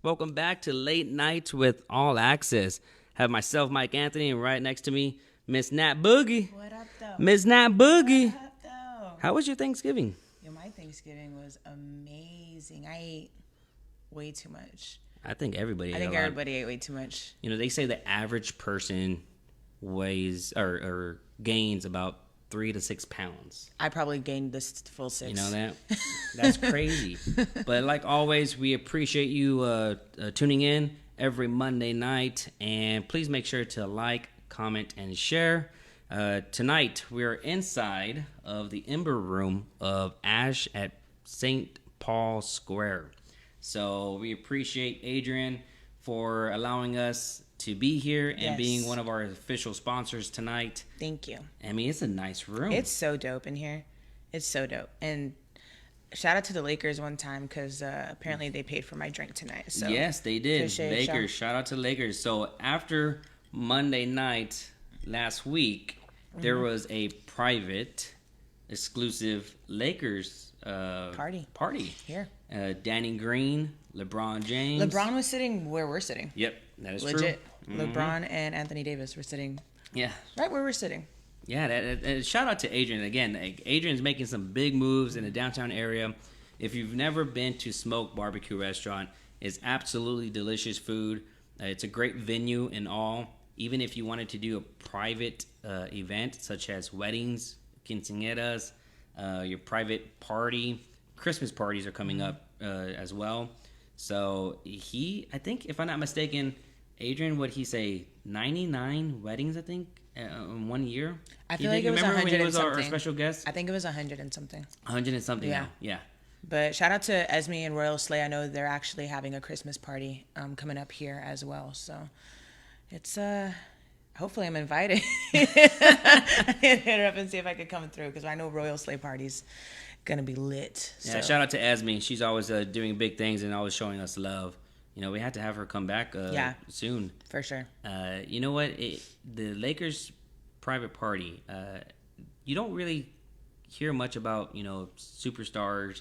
Welcome back to Late Nights with All Access. Have myself, Mike Anthony, and right next to me, Miss Nat Boogie. What up, though? Miss Nat Boogie. What up, though? How was your Thanksgiving? Yeah, my Thanksgiving was amazing. I ate way too much. I think everybody ate everybody ate way too much. You know, they say the average person weighs or gains about 3 to 6 pounds. I probably gained this full 6. You know that? That's crazy. But like always, we appreciate you tuning in every Monday night. And please make sure to like, comment, and share. Tonight, we're inside of the Ember Room of Ash at St. Paul Square. So we appreciate Adrian for allowing us to be here and being one of our official sponsors tonight. Thank you. I mean, it's a nice room. It's so dope in here. It's so dope. And shout out to the Lakers one time because apparently they paid for my drink tonight. So yes, they did. Lakers. Shout out to Lakers. So after Monday night last week, there was a private, exclusive Lakers party here. Danny Green, LeBron James. LeBron was sitting where we're sitting. Yep, that is legit. True. LeBron and Anthony Davis were sitting. Yeah, right where we're sitting. Yeah, shout out to Adrian again. Adrian's making some big moves in the downtown area. If you've never been to Smoke Barbecue Restaurant, it's absolutely delicious food. It's a great venue and all. Even if you wanted to do a private event such as weddings, quinceañeras, your private party, Christmas parties are coming up as well. So I think, if I'm not mistaken, Adrian, would he say 99 weddings, I think, in 1 year? I feel like it was 100 when he was and our something. special guest? I think it was 100 and something. 100 and something now, yeah. But shout out to Esme and Royal Slay. I know they're actually having a Christmas party coming up here as well. So it's hopefully I'm invited. I hit her up and see if I could come through because I know Royal Slay party's gonna be lit. Yeah, so. Shout out to Esme. She's always doing big things and always showing us love. You know, we had to have her come back soon. For sure. You know what? The Lakers private party, you don't really hear much about, superstars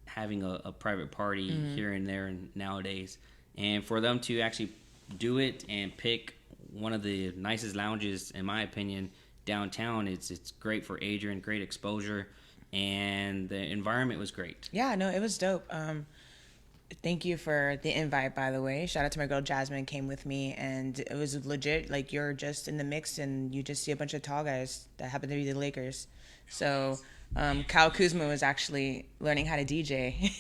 having a private party here and there nowadays. And for them to actually do it and pick one of the nicest lounges, in my opinion, downtown, it's great for Adrian, great exposure, and the environment was great. Yeah, no, it was dope. Thank you for the invite, by the way. Shout out to my girl Jasmine, came with me, and it was legit. Like, you're just in the mix, and you just see a bunch of tall guys that happen to be the Lakers. So, Kyle Kuzma was actually learning how to DJ.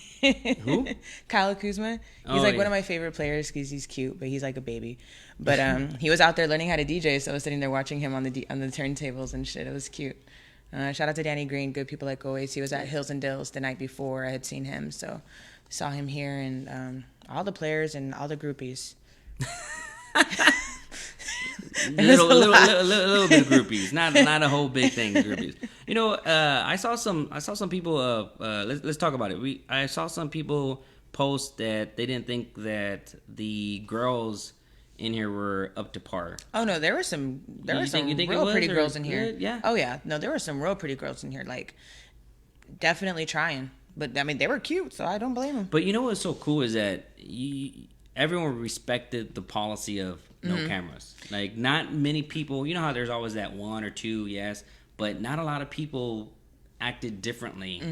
Who? Kyle Kuzma. He's one of my favorite players because he's cute, but he's like a baby. But he was out there learning how to DJ, so I was sitting there watching him on the turntables and shit. It was cute. Shout out to Danny Green, good people like always. He was at Hills and Dills the night before. I had seen him, so saw him here, and all the players and all the groupies. little bit of groupies, not a whole big thing. Groupies. I saw some people. Let's talk about it. I saw some people post that they didn't think that the girls in here were up to par. Oh no, there were some real pretty girls in here. Yeah. Oh yeah, no, there were some real pretty girls in here. Like, definitely trying. But, I mean, they were cute, so I don't blame them. But you know what's so cool is that everyone respected the policy of no cameras. Like, not many people, you know how there's always that one or two, yes, but not a lot of people acted differently,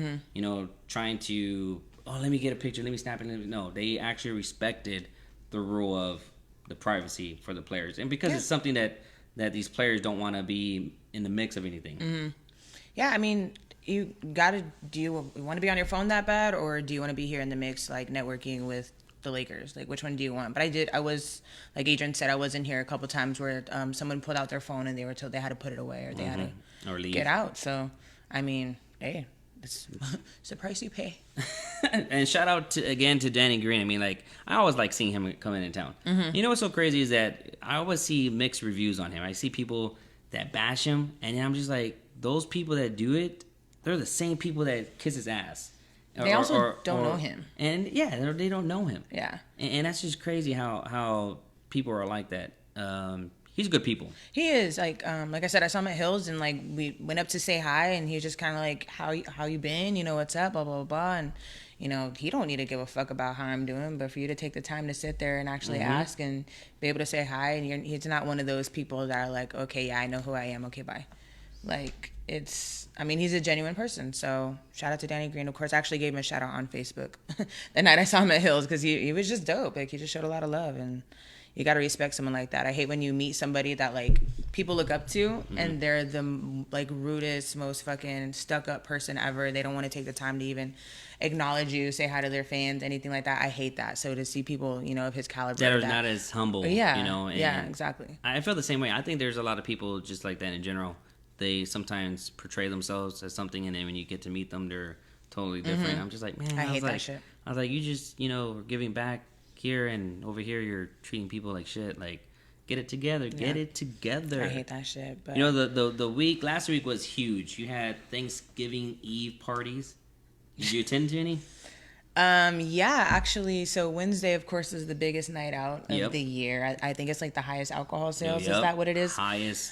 trying to, let me get a picture, let me snap it. No, they actually respected the rule of the privacy for the players. And because it's something that these players don't want to be in the mix of anything. Mm-hmm. Yeah, I mean, do you want to be on your phone that bad, or do you want to be here in the mix, like networking with the Lakers? Like, which one do you want? But I was, like Adrian said, I was in here a couple times where someone pulled out their phone and they were told they had to put it away or they had to get out. So, I mean, hey, it's the price you pay. And shout out again to Danny Green. I mean, like, I always like seeing him coming in town. Mm-hmm. You know what's so crazy is that I always see mixed reviews on him. I see people that bash him, and I'm just like, those people that do it, they're the same people that kiss his ass. They also don't know him. And yeah, they don't know him. Yeah. And that's just crazy how people are like that. He's good people. He is like I said, I saw him at Hills, and like we went up to say hi, and he was just kind of like, how you been? You know, what's up? Blah blah blah. And you know, he don't need to give a fuck about how I'm doing, but for you to take the time to sit there and actually ask and be able to say hi, and he's not one of those people that are like, okay, yeah, I know who I am. Okay, bye. Like I mean, he's a genuine person. So shout out to Danny Green. Of course, I actually gave him a shout out on Facebook the night I saw him at Hills because he was just dope. Like he just showed a lot of love, and you got to respect someone like that. I hate when you meet somebody that like people look up to and they're the like rudest, most fucking stuck up person ever. They don't want to take the time to even acknowledge you, say hi to their fans, anything like that. I hate that. So to see people, you know, of his caliber that are not as humble, yeah, you know. And yeah, exactly. I feel the same way. I think there's a lot of people just like that in general. They sometimes portray themselves as something, and then when you get to meet them, they're totally different. I'm just like, man, I hate that like, shit. I was like, you just, you know, giving back here, and over here you're treating people like shit. Like, get it together. Get it together. I hate that shit. But you know, the week last week was huge. You had Thanksgiving Eve parties. Did you attend to any? Yeah, actually, so Wednesday, of course, is the biggest night out of the year. I think it's like the highest alcohol sales. Is that what it is? Highest.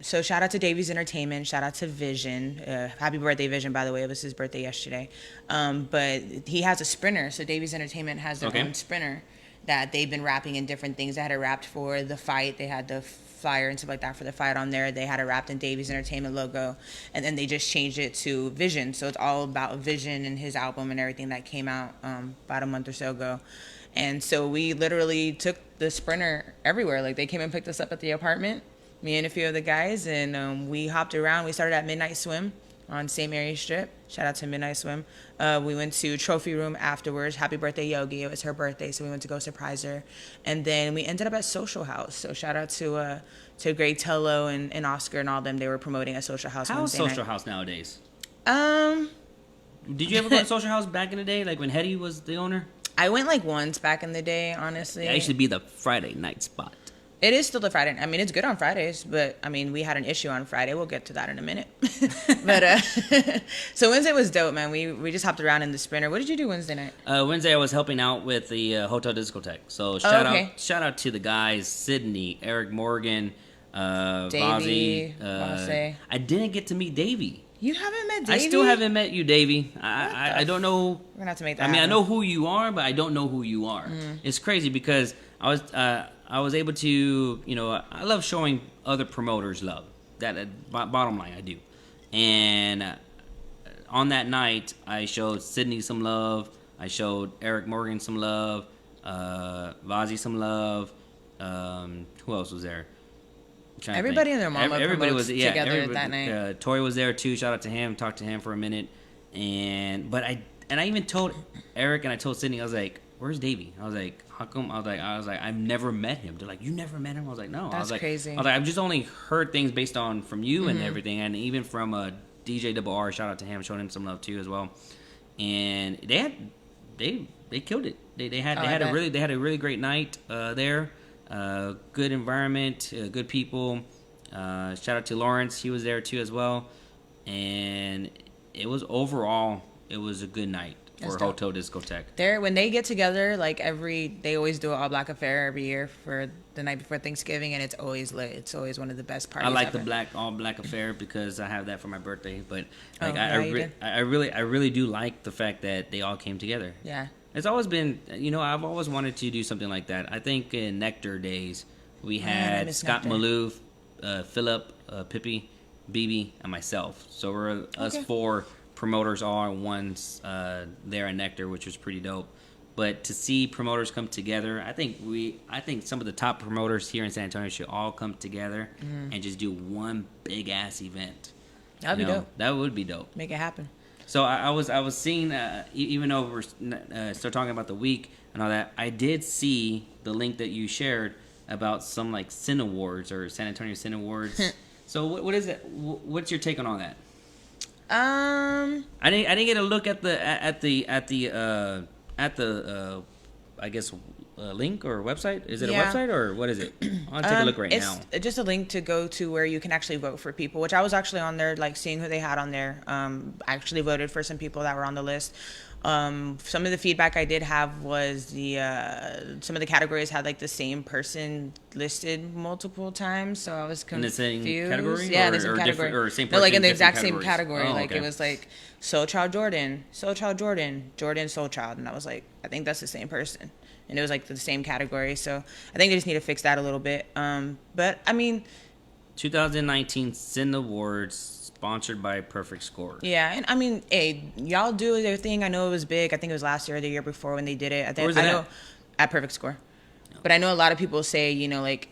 So shout out to Davies Entertainment. Shout out to Vision. Happy birthday, Vision, by the way. It was his birthday yesterday. But he has a sprinter. So Davies Entertainment has their own sprinter that they've been wrapping in different things. They had it wrapped for the fight. They had the flyer and stuff like that for the fight on there. They had it wrapped in Davies Entertainment logo, and then they just changed it to Vision. So it's all about Vision and his album and everything that came out about a month or so ago. And so we literally took the sprinter everywhere. Like they came and picked us up at the apartment, me and a few of the guys, and we hopped around. We started at Midnight Swim on St. Mary's Strip. Shout out to Midnight Swim. We went to Trophy Room afterwards. Happy birthday, Yogi. It was her birthday, so we went to go surprise her. And then we ended up at Social House. So shout out to Greg Tello and Oscar and all them. They were promoting a Social House How's Wednesday Social night. House nowadays? Um, Did you ever go to Social House back in the day, like when Hetty was the owner? I went like once back in the day, honestly. Yeah, it used to be the Friday night spot. It is still the Friday. I mean, it's good on Fridays, but I mean, we had an issue on Friday. We'll get to that in a minute. But so Wednesday was dope, man. We just hopped around in the sprinter. What did you do Wednesday night? Wednesday I was helping out with the Hotel Discotheque. So shout out to the guys, Sydney, Eric Morgan, Davey, Vazzy. I didn't get to meet Davey. You haven't met Davey? I still haven't met you, Davey. I don't know. We're gonna have to make that. I mean, happen. I know who you are, but I don't know who you are. It's crazy because I was able to, you know, I love showing other promoters love. That bottom line, I do. And on that night, I showed Sydney some love. I showed Eric Morgan some love. Vazzy some love. Who else was there? Everybody and their mama everybody was together that night. Toy was there too. Shout out to him. Talked to him for a minute, but I even told Eric and I told Sydney, I was like, "Where's Davey?" I was like, "How come?" I was like, "I've never met him." They're like, "You never met him?" I was like, "No." That's I was like, crazy. I was like, "I've just only heard things based on from you and everything, and even from DJ Double R. Shout out to him, showing him some love too as well." And they killed it. They had a really great night there. Good environment, good people. Shout out to Lawrence, he was there too as well. And it was a good night for Hotel Discotheque. When they get together, like they always do an all black affair every year for the night before Thanksgiving, and it's always lit. It's always one of the best parties. I like ever. the all black affair because I have that for my birthday. But like I really do like the fact that they all came together. Yeah. It's always been, you know, I've always wanted to do something like that. I think in Nectar days, we had Scott Maloof, Philip, Pippi, BB, and myself. So we're us four promoters all at once there at Nectar, which was pretty dope. But to see promoters come together, I think some of the top promoters here in San Antonio should all come together and just do one big ass event. That'd be dope. That would be dope. Make it happen. So I was seeing, even though we're still talking about the week and all that, I did see the link that you shared about some like Sin Awards or San Antonio Sin Awards. So what is it? What's your take on all that? I didn't get a look at the I guess link or website. Is it a website or what is it? I'll take a look right now. It's just a link to go to where you can actually vote for people, which I was actually on there, like seeing who they had on there. I actually voted for some people that were on the list. Some of the feedback I did have was some of the categories had like the same person listed multiple times, so I was confused. In the same category? Yeah, or, the same or category. Or same person, No, like in the different exact same categories? category. Oh, Like okay. it was like Soul Child Jordan, Soul Child Jordan, Jordan Soul Child, and I was like, I think that's the same person, and it was like the same category. So I think they just need to fix that a little bit. But I mean, 2019 Sin Awards sponsored by Perfect Score. yeah, and I mean, hey, y'all do their thing. I know it was big. I think it was last year or the year before when they did it. Where was it I know at? at Perfect Score. But I know a lot of people say, you know, like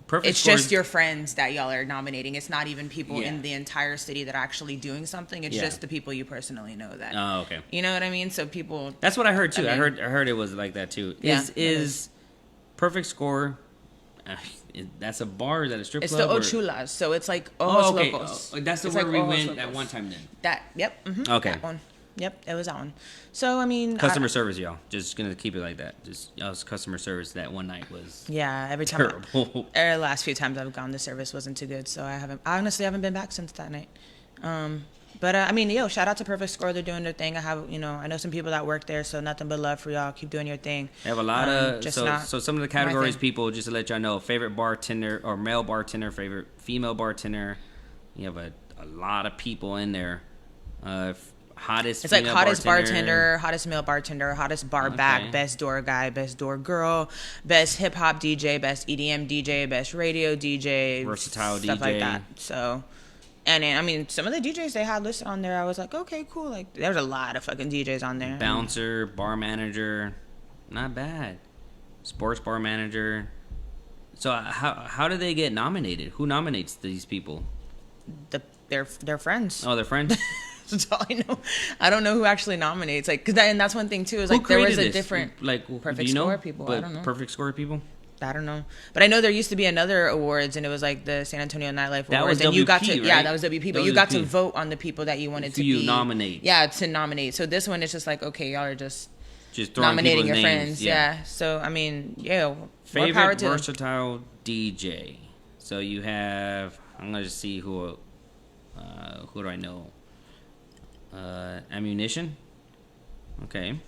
Perfect it's Score's- just your friends that y'all are nominating. It's not even people Yeah. in the entire city that are actually doing something. It's Yeah. just the people you personally know that. Oh, okay. You know what I mean? So people. That's what I heard too. I I mean- heard it was like that too. Yeah, Is it is Perfect Score? That's a bar? Is that a strip It's club? the or- Ochulas, so it's like Oh, Ojos okay. Locos. That's the It's where like we Ojos went Locos. at one time then. That, yep. Okay. That one. Yep, it was that one. So, I mean. Customer service, y'all. Just gonna keep it like that. Just y'all's customer service that one night was Yeah, every time. terrible. The last few times I've gone, the service wasn't too good, so I honestly haven't been back since that night. But I mean, shout out to Perfect Score. They're doing their thing. I know some people that work there, so nothing but love for y'all. Keep doing your thing. They have a lot of just so not some of the my categories, thing. people, just to let y'all know, favorite bartender or male bartender, favorite female bartender. You have a lot of people in there. Hottest It's like female hottest bartender, hottest male bartender, hottest bar Okay. back, best door guy, best door girl, best hip hop DJ, best EDM DJ, best radio DJ, Versatile stuff DJ. like that. So, and then, I mean, some of the DJs they had listed on there, I was like, okay, cool. Like, there's a lot of fucking DJs on there. Bouncer, bar manager, not bad. Sports bar manager. So how do they get nominated? Who nominates these people? They're friends. Oh, they're friends. That's all I know. I don't know who actually nominates. Like, and that's one thing too. Is Who like there was created a this? different like Perfect do you know? Score people. I But don't know. Perfect Score people. I don't know, but I know there used to be another awards, and it was like the San Antonio Nightlife That Awards, was and you got WP, to right? that was WP, but you got to WP. vote on the people that you wanted Who to you be nominate. Yeah, to nominate. So this one is just like, okay, y'all are just Just throwing nominating your people's names. friends. Yeah. So I mean, more power Favorite to them. versatile DJ. So you have. I'm gonna just see who do I know? Ammunition. Okay.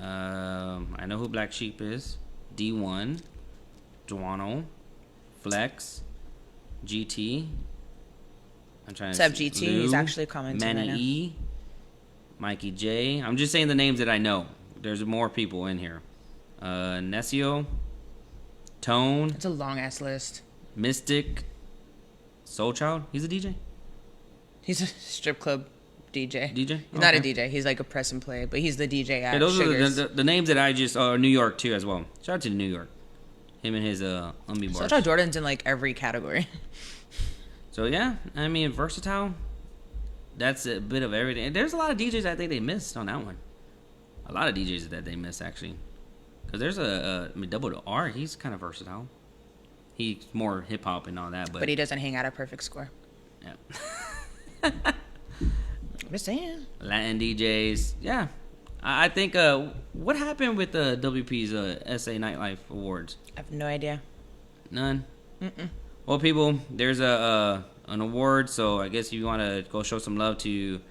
I know who Black Sheep is. D1, Duano, Flex, GT. I'm trying Sub to see. GT, he's Lou, actually commenting Manny right now. E, Mikey J. I'm just saying the names that I know. There's more people in here. Nesio, Tone, It's a long ass list. Mystic, Soul Child. He's a DJ. He's a strip club DJ. DJ? He's not a Okay. DJ. He's like a press and play, but he's the DJ at Yeah, those Sugars. are the names that I just. New York too as well. Shout out to New York. Him and his Umbi bars. So Child Jordan's in like every category. So yeah, I mean versatile. That's a bit of everything. There's a lot of DJs I think they missed on that one. A lot of DJs that they missed actually, because there's I mean, Double R. He's kind of versatile. He's more hip hop and all that, But he doesn't hang out at Perfect Score. yeah. I'm just saying. Latin DJs, yeah. I think what happened with the WP's SA Nightlife Awards? I have no idea. None. Well, people, there's an award, so I guess if you want to go show some love to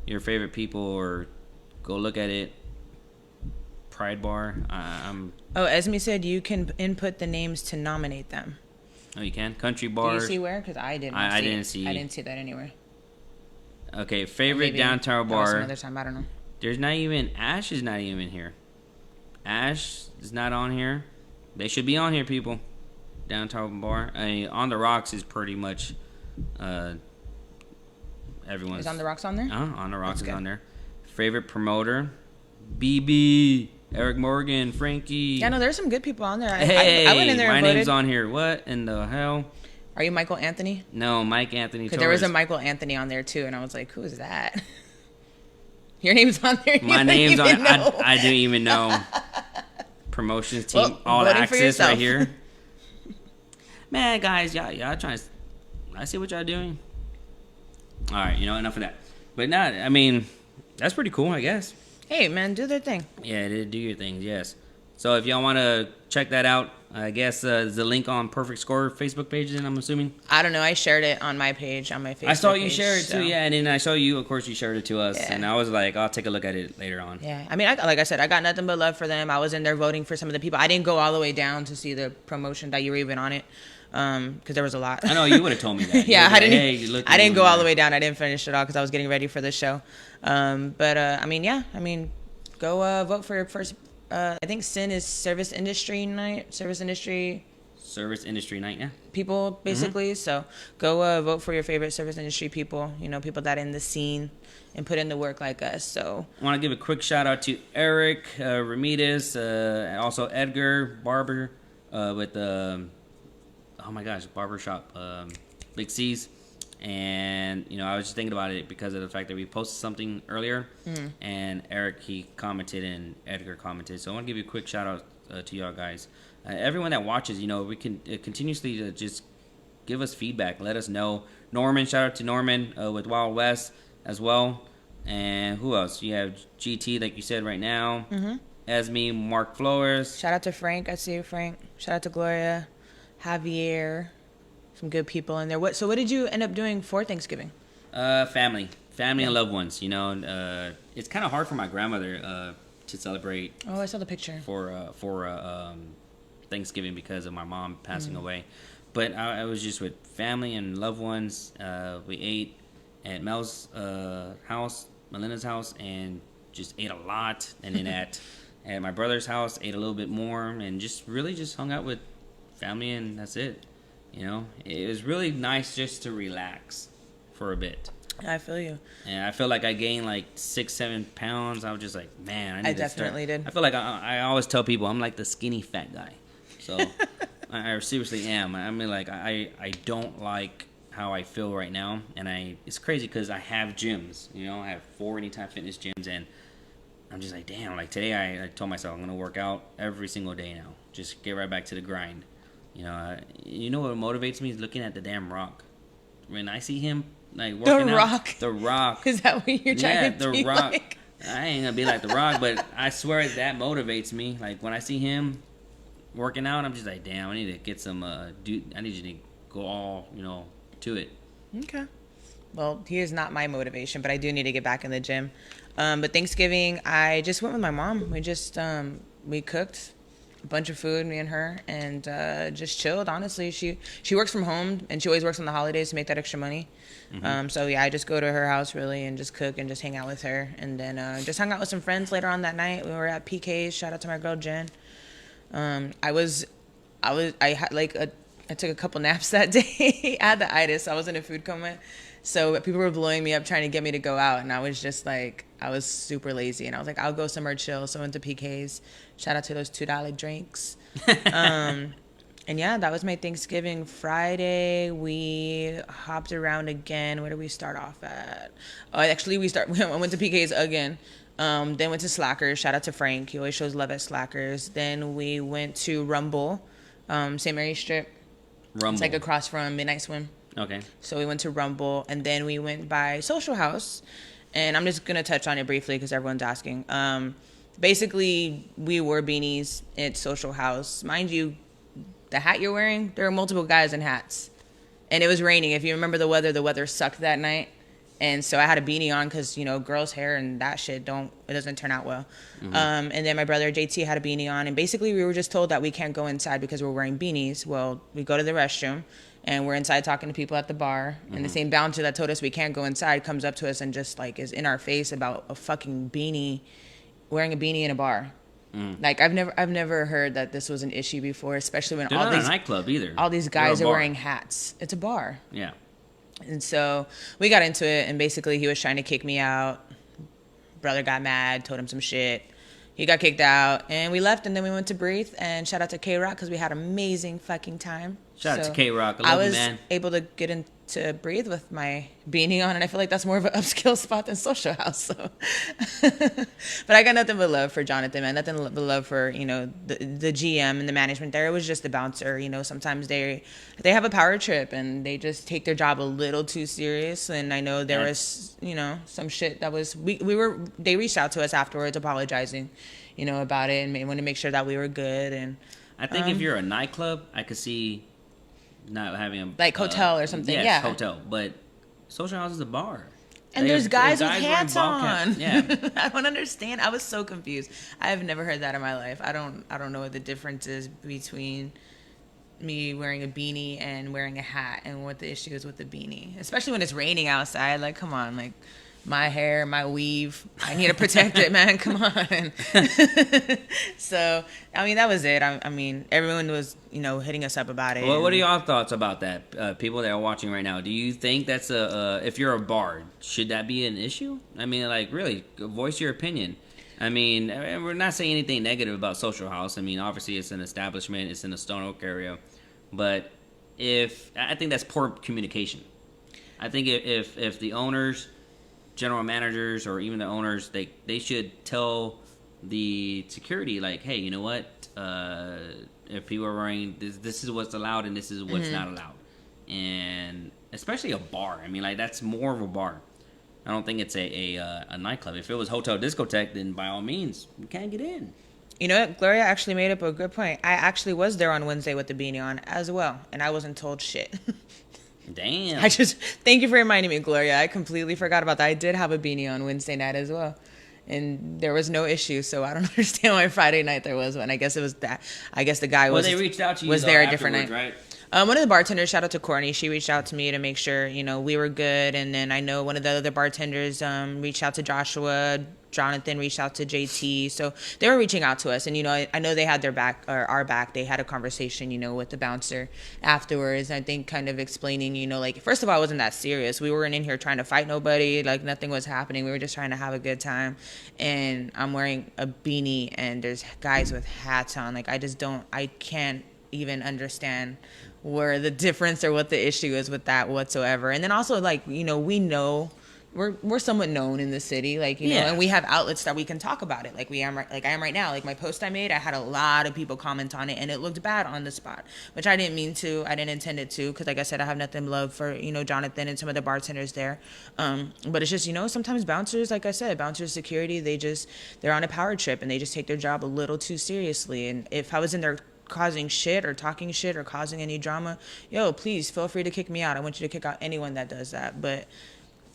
your favorite people or go look at it. Pride Bar. Oh, Esme said you can input the names to nominate them. Oh, you can. Country Do Bar. you see where? Because I didn't. I see didn't it. see. I didn't see that anywhere. Okay, favorite Maybe downtown that was bar. Another time, I don't know. There's not even Ash is not even here. Ash is not on here. They should be on here, people. Downtown bar. I mean, On the Rocks is pretty much everyone's. Is On the Rocks on there? On the Rocks That's is good. on there. Favorite promoter, BB, Eric Morgan, Frankie. Yeah, no, there's some good people on there. Hey, I went in there my and voted. name's on here. What in the hell? Are you Michael Anthony? No, Mike Anthony. Because there was a Torres. Michael Anthony on there too, and I was like, who is that? Your name's on there. My You name's don't on. even know. I didn't even know. Promotions team, Well, all voting for access yourself. right here. Man, guys, y'all trying. I see what y'all doing. All right, enough of that. But not. I mean, that's pretty cool, I guess. Hey, man, do their thing. Yeah, do your things. Yes. So if y'all want to check that out, I guess the link on Perfect Score Facebook page, then I'm assuming. I don't know. I shared it on my page, on my Facebook. I saw you page, share it too, yeah, and then I saw you. Of course, you shared it to us, Yeah. and I was like, I'll take a look at it later on. Yeah, I mean, like I said, I got nothing but love for them. I was in there voting for some of the people. I didn't go all the way down to see the promotion that you were even on it, because there was a lot. I know you would have told me that. Yeah, I didn't. Hey, look, I didn't go all the way down. I didn't finish it all because I was getting ready for the show. But I mean, yeah, I mean, go vote for your first. I think SIN is service industry night. Service industry night, yeah. people, basically. So go vote for your favorite service industry people. You know, people that are in the scene and put in the work like us. So I want to give a quick shout out to Eric Ramirez, also Edgar Barber with oh my gosh, barbershop Big C's. And you know, I was just thinking about it because of the fact that we posted something earlier, and Eric, he commented and Edgar commented. So I want to give you a quick shout out to y'all guys. Everyone that watches, you know, we can continuously just give us feedback. Let us know. Norman, shout out to Norman with Wild West as well. And who else? You have GT, like you said right now. Esme, Mark Flores. shout out to Frank. I see you, Frank. Shout out to Gloria, Javier. Some good people in there. So what did you end up doing for Thanksgiving? Family and loved ones. You know, it's kind of hard for my grandmother to celebrate. Oh, I saw the picture. For Thanksgiving because of my mom passing away, but I was just with family and loved ones. We ate at Mel's house, Melinda's house, and just ate a lot. And then at my brother's house, ate a little bit more, and just really just hung out with family, and that's it. You know, it was really nice just to relax for a bit. I feel you. And I feel like I gained like 6-7 pounds. I was just like, man, I definitely did. I feel like I always tell people I'm like the skinny fat guy. So I seriously am. I mean, like I don't like how I feel right now, and it's crazy because I have gyms. You know, I have 4 Anytime Fitness gyms, and I'm just like, damn. Like today, I told myself I'm gonna work out every single day now. Just get right back to the grind. You know what motivates me is looking at the damn Rock. When I see him like working out, the Rock. Is that what you're trying to be the Rock. like? I ain't gonna be like the Rock, but I swear that motivates me. Like when I see him working out, I'm just like, damn, I need to get some. I need you to go all to it. Okay. Well, he is not my motivation, but I do need to get back in the gym. But Thanksgiving, I just went with my mom. We just we cooked a bunch of food, me and her, and just chilled. Honestly, she works from home, and she always works on the holidays to make that extra money. So yeah, I just go to her house really and just cook and just hang out with her, and then just hung out with some friends later on that night. We were at PK's. Shout out to my girl Jen. I took a couple naps that day. I had the itis, so I was in a food coma. So people were blowing me up trying to get me to go out, and I was just like, I was super lazy, and I was like, I'll go somewhere chill. So I went to PK's. Shout out to those $2 drinks. And yeah, that was my Thanksgiving. Friday, we hopped around again. Where did we start off at? Oh, actually, I went to PK's again. Then went to Slackers. Shout out to Frank. He always shows love at Slackers. Then we went to Rumble, St. Mary's Strip. Rumble. It's like across from Midnight Swim. Okay. So we went to Rumble, and then we went by Social House. And I'm just going to touch on it briefly because everyone's asking. Basically, we wore beanies at Social House. Mind you, the hat you're wearing, there are multiple guys in hats. And it was raining. If you remember the weather sucked that night. And so I had a beanie on because, girls' hair and that shit it doesn't turn out well. And then my brother JT had a beanie on. And basically we were just told that we can't go inside because we're wearing beanies. Well, we go to the restroom and we're inside talking to people at the bar. And the same bouncer that told us we can't go inside comes up to us and just like is in our face about a fucking beanie, wearing a beanie in a bar. Like I've never heard that this was an issue before, especially when They're not a nightclub either. All these guys are wearing hats. It's a bar. Yeah. And so we got into it, and basically he was trying to kick me out. Brother got mad, told him some shit. He got kicked out, and we left, and then we went to Breathe, and shout out to K-Rock because we had an amazing fucking time. Shout out to K-Rock. I love you, man. I was able to get into Breathe with my beanie on, and I feel like that's more of an upscale spot than Social House. So, but I got nothing but love for Jonathan, man. Nothing but love for the GM and the management there. It was just the bouncer. Sometimes they have a power trip and they just take their job a little too serious. And I know there was some shit that was they reached out to us afterwards apologizing. about it, and want to make sure that we were good. And I think if you're a nightclub, I could see not having a like hotel or something. Yes, yeah, hotel, but social house is a bar. And there's guys with hats on. Yeah. I don't understand. I was so confused. I have never heard that in my life. I don't know what the difference is between me wearing a beanie and wearing a hat, and what the issue is with the beanie, especially when it's raining outside. Like, come on, like my hair, my weave, I need to protect it, man. Come on. So, I mean, that was it. I mean, everyone was, hitting us up about it. Well, what are y'all thoughts about that? People that are watching right now, do you think that's if you're a bar, should that be an issue? I mean, like, really, voice your opinion. I mean, we're not saying anything negative about Social House. I mean, obviously, it's an establishment. It's in the Stone Oak area. But I think that's poor communication. I think if the owners, general managers, or even the owners, they should tell the security, like, hey, you know what? If people are wearing this is what's allowed and this is what's not allowed. And especially a bar. I mean, like, that's more of a bar. I don't think it's a nightclub. If it was hotel discotheque, then by all means, you can't get in. You know what? Gloria actually made up a good point. I actually was there on Wednesday with the beanie on as well, and I wasn't told shit. Damn. Thank you for reminding me, Gloria. I completely forgot about that. I did have a beanie on Wednesday night as well, and there was no issue. So I don't understand why Friday night there was one. I guess it was that. I guess the guy they reached out to you. Was there a different night? Right? One of the bartenders, shout out to Courtney, she reached out to me to make sure, we were good. And then I know one of the other bartenders reached out to Joshua. Jonathan reached out to JT. So they were reaching out to us. And, I know they had their back, or our back. They had a conversation, with the bouncer afterwards. I think kind of explaining, like, first of all, it wasn't that serious. We weren't in here trying to fight nobody. Like, nothing was happening. We were just trying to have a good time. And I'm wearing a beanie and there's guys with hats on. Like, I can't even understand where the difference or what the issue is with that whatsoever. And then also, like, we know we're somewhat known in the city, like, and we have outlets that we can talk about it, like I am right now. Like, my post I made, I had a lot of people comment on it, and it looked bad on the spot, which I didn't mean to. I didn't intend it to, because like I said, I have nothing but love for Jonathan and some of the bartenders there. But it's just, sometimes bouncers, like I said, bouncers, security, they're on a power trip and they just take their job a little too seriously. And if I was in there causing shit or talking shit or causing any drama, please feel free to kick me out. I want you to kick out anyone that does that. But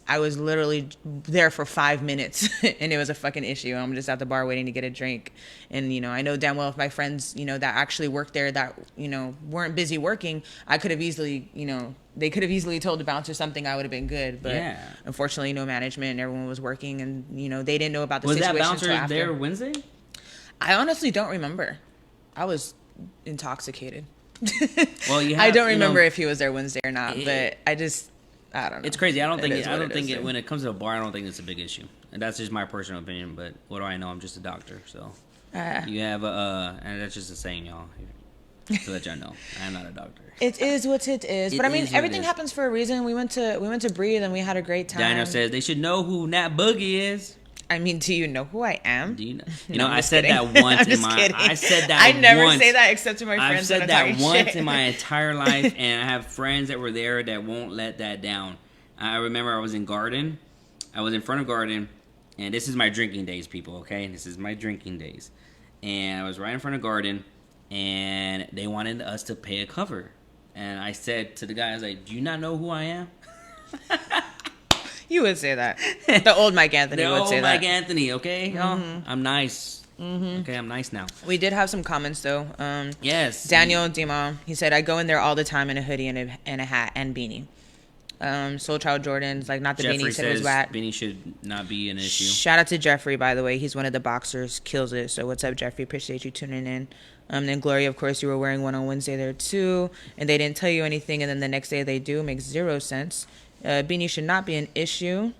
I was literally there for 5 minutes and it was a fucking issue. I'm just at the bar waiting to get a drink. And, I know damn well if my friends, that actually worked there that, weren't busy working, I could have easily, they could have easily told the bouncer something, I would have been good. But unfortunately, no management and everyone was working, and, they didn't know about the situation. Was that bouncer there Wednesday? I honestly don't remember. I was intoxicated. Well, I don't remember if he was there Wednesday or not, but I don't know. It's crazy. I don't think when it comes to a bar, I don't think it's a big issue. And that's just my personal opinion, but what do I know? I'm just a doctor, so. You have and that's just a saying, y'all. To let y'all know, I'm not a doctor. It is what it is. But I mean, everything happens for a reason. We went to Breathe and we had a great time. Daniel says they should know who Nat Boogie is. I mean, do you know who I am? Do you know? I said that once in my. Kidding. I said that. I never say that except to my friends. I've said that once in my entire life, and I have friends that were there that won't let that down. I remember I was in Garden. I was in front of Garden, and this is my drinking days, people. Okay, this is my drinking days, and I was right in front of Garden, and they wanted us to pay a cover, and I said to the guy, I was like, "Do you not know who I am?" You would say that. The old Mike Anthony would say that. The old Mike Anthony, okay? Mm-hmm. I'm nice. Mm-hmm. Okay, I'm nice now. We did have some comments, though. Yes. Daniel Dima, he said, I go in there all the time in a hoodie and a hat and beanie. Soul Child Jordan's like, not the Jeffrey beanie, said it was whack. Beanie should not be an issue. Shout out to Jeffrey, by the way. He's one of the boxers, kills it. So what's up, Jeffrey? Appreciate you tuning in. Then Gloria, of course, you were wearing one on Wednesday there, too. And they didn't tell you anything, and then the next day they do. Makes 0 sense. Beanie should not be an issue.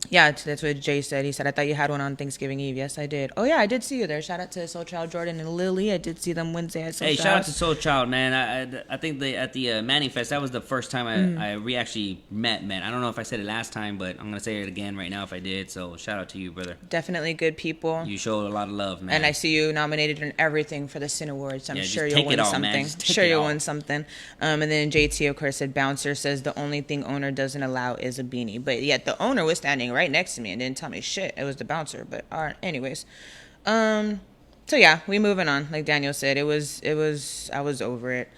Yeah, that's what Jay said. He said, I thought you had one on Thanksgiving Eve. Yes, I did. Oh, yeah, I did see you there. Shout out to Soul Child Jordan and Lily. I did see them Wednesday at Soul Child. Hey, shout out to Soul Child, man. I think at the Manning Fest, that was the first time we actually met. I don't know if I said it last time, but I'm going to say it again right now if I did. So shout out to you, brother. Definitely good people. You showed a lot of love, man. And I see you nominated in everything for the Sin Awards. I'm sure you'll win something. Sure you'll win something. And then JT, of course, said, Bouncer says the only thing owner doesn't allow is a beanie. But yet the owner was standing standing right next to me and didn't tell me shit. It was the bouncer, but anyways. So yeah, we moving on. Like Daniel said, I was over it.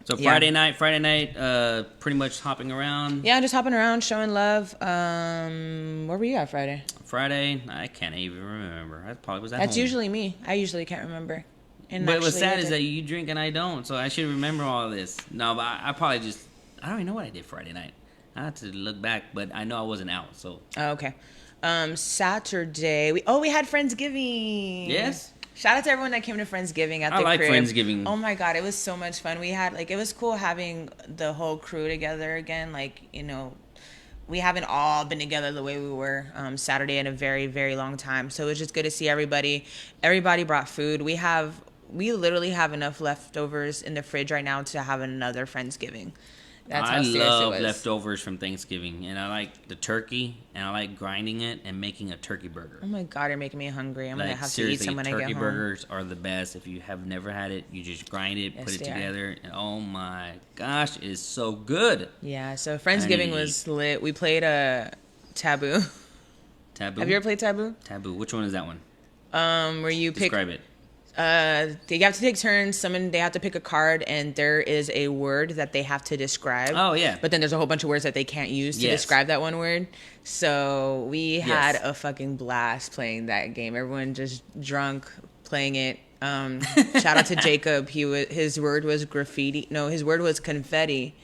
So Friday night, pretty much hopping around. Yeah, just hopping around, showing love. Where were you at Friday? Friday, I can't even remember. I probably was at That's home. usually me. I usually can't remember. And but what's sad is that you drink and I don't, so I should remember all of this. No, but I probably just, I don't even know what I did Friday night. I have to look back, but I know I wasn't out, so. Oh, okay. Saturday, we had Friendsgiving. Yes. Shout out to everyone that came to Friendsgiving at the crib. I like Friendsgiving. Oh my God, it was so much fun. We had, it was cool having the whole crew together again. We haven't all been together the way we were Saturday in a very, very long time. So it was just good to see everybody. Everybody brought food. We literally have enough leftovers in the fridge right now to have another Friendsgiving. That's how serious it was. I love leftovers from Thanksgiving, and I like the turkey, and I like grinding it and making a turkey burger. Oh my God, you're making me hungry. I'm gonna have to eat some when I get home. Turkey burgers are the best. If you have never had it, you just grind it, put it together, and oh my gosh, it is so good. Yeah, so Friendsgiving was lit. We played Taboo. Taboo? Have you ever played Taboo? Taboo. Which one is that one? Where you pick. Describe it. They have to take turns. They have to pick a card, and there is a word that they have to describe. Oh, yeah. But then there's a whole bunch of words that they can't use to describe that one word. So we had a fucking blast playing that game. Everyone just drunk playing it. Shout out to Jacob. His word was graffiti. No, his word was confetti.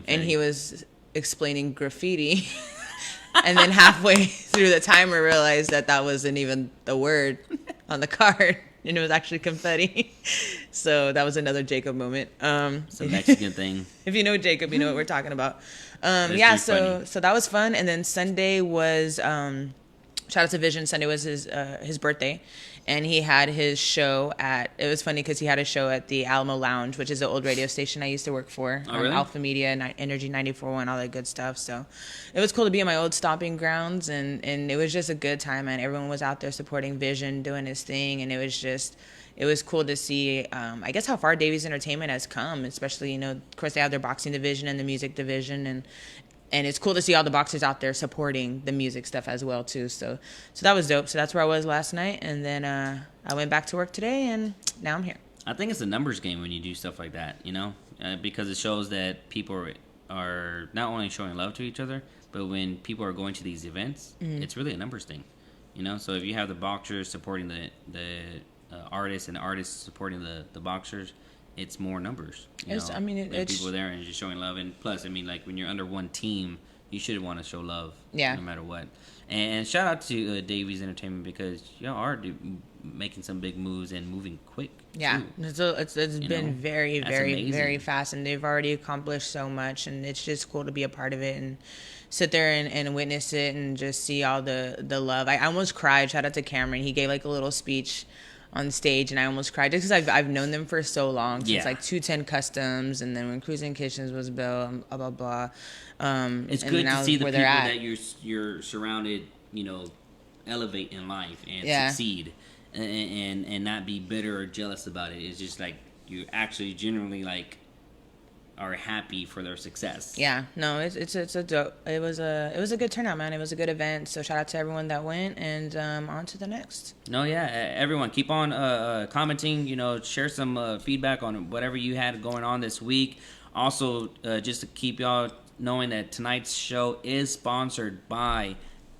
And he was explaining graffiti. And then halfway through the timer realized that wasn't even the word on the card. And it was actually confetti. So that was another Jacob moment. It's a Mexican thing. If you know Jacob, you know what we're talking about. So that was fun. And then Sunday was, shout out to Vision. Sunday was his birthday. And he had his show it was funny because he had a show at the Alamo Lounge, which is the old radio station I used to work for. Oh, really? Alpha Media, Energy 94.1, all that good stuff. So it was cool to be in my old stomping grounds. And it was just a good time, man. Everyone was out there supporting Vision, doing his thing. And it was cool to see, I guess, how far Davies Entertainment has come, especially, of course, they have their boxing division and the music division. And it's cool to see all the boxers out there supporting the music stuff as well, too. So that was dope. So that's where I was last night. And then I went back to work today, and now I'm here. I think it's a numbers game when you do stuff like that, because it shows that people are not only showing love to each other, but when people are going to these events, it's really a numbers thing, So if you have the boxers supporting the artists and the artists supporting the boxers, it's more numbers. It's people there and just showing love. And plus, when you're under one team, you should want to show love, no matter what. And shout out to Davies Entertainment because y'all are making some big moves and moving quick. Yeah, it's been very, very, amazing. Very fast, and they've already accomplished so much, and it's just cool to be a part of it and sit there and witness it and just see all the love. I almost cried. Shout out to Cameron. He gave a little speech on stage, and I almost cried just because I've known them for so long, since 210 Customs, and then when Cruising Kitchens was built, blah blah blah. It's good to see the people that you're surrounded, elevate in life and succeed, and not be bitter or jealous about it. It's just you actually genuinely are happy for their success. Yeah, no, it's a dope. It was a good turnout, man. It was a good event. So shout out to everyone that went, and on to the next. No, yeah, everyone keep on commenting. Share some feedback on whatever you had going on this week. Also, just to keep y'all knowing that tonight's show is sponsored by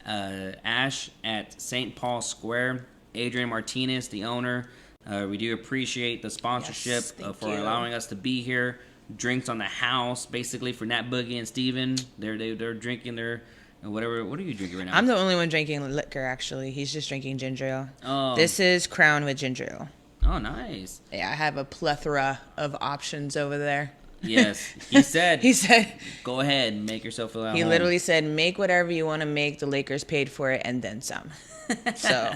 Ash at St. Paul Square. Adrian Martinez, the owner. We do appreciate the sponsorship for allowing us to be here. Drinks on the house, basically, for Nat Boogie and Steven. They're drinking their whatever. What are you drinking right now? I'm the only one drinking liquor, actually. He's just drinking ginger ale. Oh. This is Crown with ginger ale. Oh, nice. Yeah, I have a plethora of options over there. Yes. He said, go ahead and make yourself feel at home. He literally said, make whatever you want to make. The Lakers paid for it and then some. So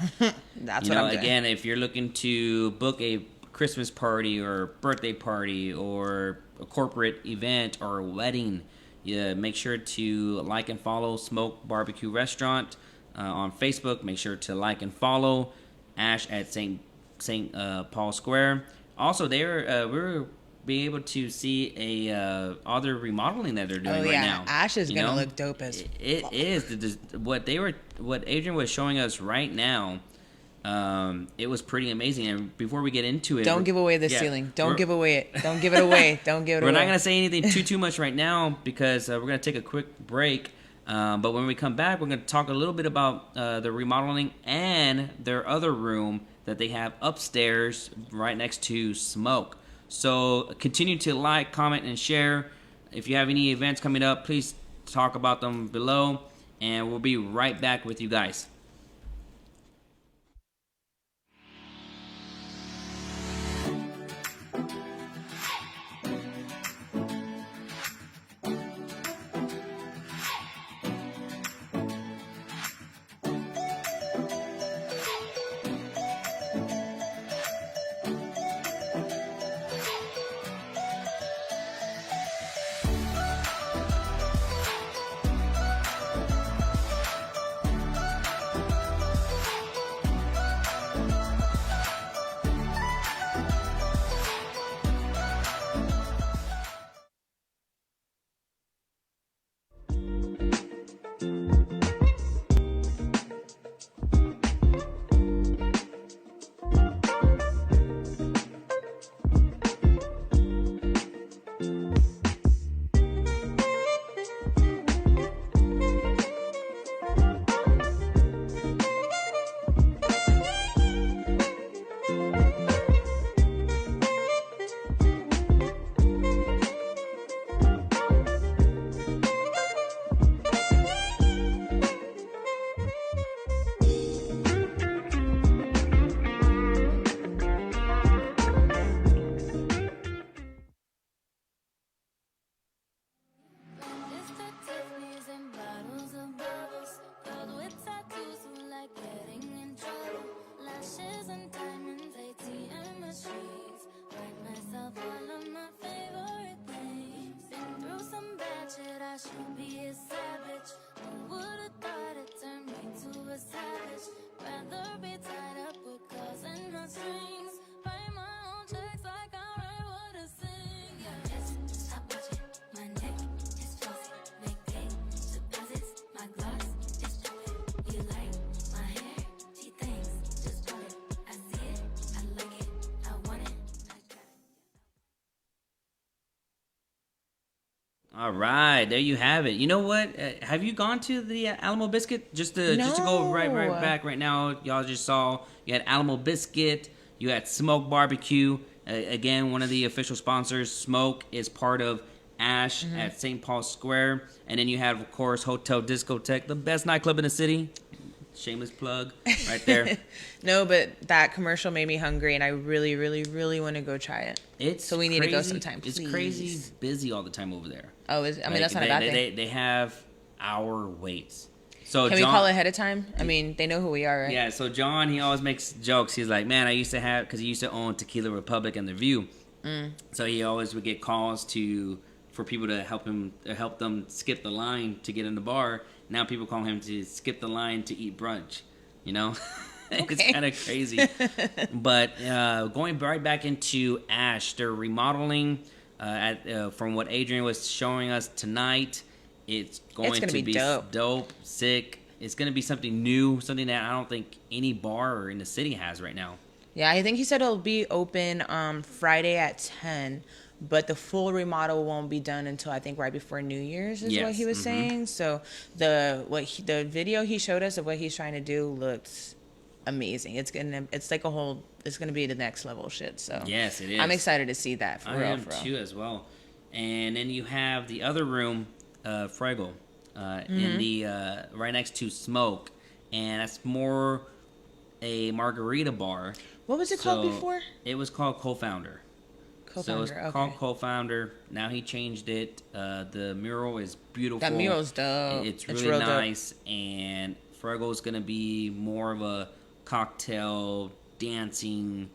that's what I'm doing. Again, if you're looking to book a Christmas party or birthday party or a corporate event or a wedding, make sure to like and follow Smoke Barbecue Restaurant on Facebook. Make sure to like and follow Ash at St. Paul Square. Also, we were be able to see all the remodeling that they're doing right now. Ash is You gonna know? look dope as It fuck. is what Adrian was showing us right now. It was pretty amazing. And before we get into it, Don't give away the ceiling. Don't give away it. Don't give it away. Don't give it we're away. not gonna say anything too much right now because we're gonna take a quick break. But when we come back, we're gonna talk a little bit about the remodeling and their other room that they have upstairs right next to Smoke. So continue to like, comment, and share. If you have any events coming up, please talk about them below, and we'll be right back with you guys. All right, there you have it. You know what? Have you gone to the Alamo Biscuit? Just to go right No. back right now. Y'all just saw you had Alamo Biscuit. You had Smoke Barbecue. Again, one of the official sponsors. Smoke is part of Ash at St. Paul Square, and then you have, of course, Hotel Discotheque, the best nightclub in the city. Shameless plug right there. No, but that commercial made me hungry, and I really, really, really want to go try it. So we need to go sometime, please. It's crazy busy all the time over there. Oh, that's not a bad thing. They have hour waits. So Can we call ahead of time? I mean, they know who we are, right? Yeah, so John, he always makes jokes. He's like, man, I used to have, because he used to own Tequila Republic and The View. So he always would get calls for people to help them skip the line to get in the bar. Now people call him to skip the line to eat brunch. You know, it's kind of crazy. But going right back into Ash, they're remodeling. From what Adrian was showing us tonight, it's going to be dope, sick. It's going to be something new, something that I don't think any bar in the city has right now. Yeah, I think he said it'll be open Friday at 10, but the full remodel won't be done until I think right before New Year's is what he was saying. So the video he showed us of what he's trying to do looks amazing. It's gonna be the next level shit. So yes, it is. I'm excited to see that for real. I am too as well. And then you have the other room, Fraggle, in the right next to Smoke, and that's more a margarita bar. What was it called before? It was called Co-Founder. So it's called Co-Founder. Now he changed it. The mural is beautiful. That mural's dope. It's really nice. Dope. And Fraggle's going to be more of a cocktail, dancing,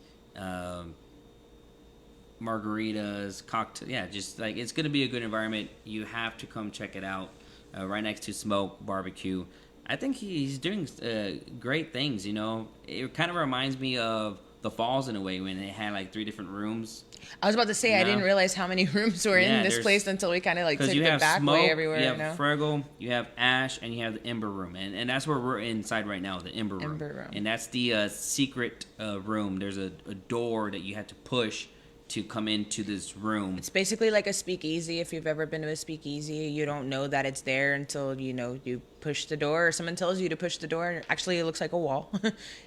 margaritas, cocktail. Yeah, just like it's going to be a good environment. You have to come check it out. Right next to Smoke Barbecue. I think he's doing great things, you know. It kind of reminds me of the falls in a way when it had like 3 different rooms. I was about to say, I didn't realize how many rooms were in this place until we kind of like took the back way everywhere. You have Fraggle, you have Ash, and you have the Ember Room. And that's where we're inside right now, the Ember Room. And that's the secret room. There's a door that you have to push to come into this room. It's basically like a speakeasy. If you've ever been to a speakeasy, you don't know that it's there until, you know, you push the door or someone tells you to push the door. Actually, it looks like a wall.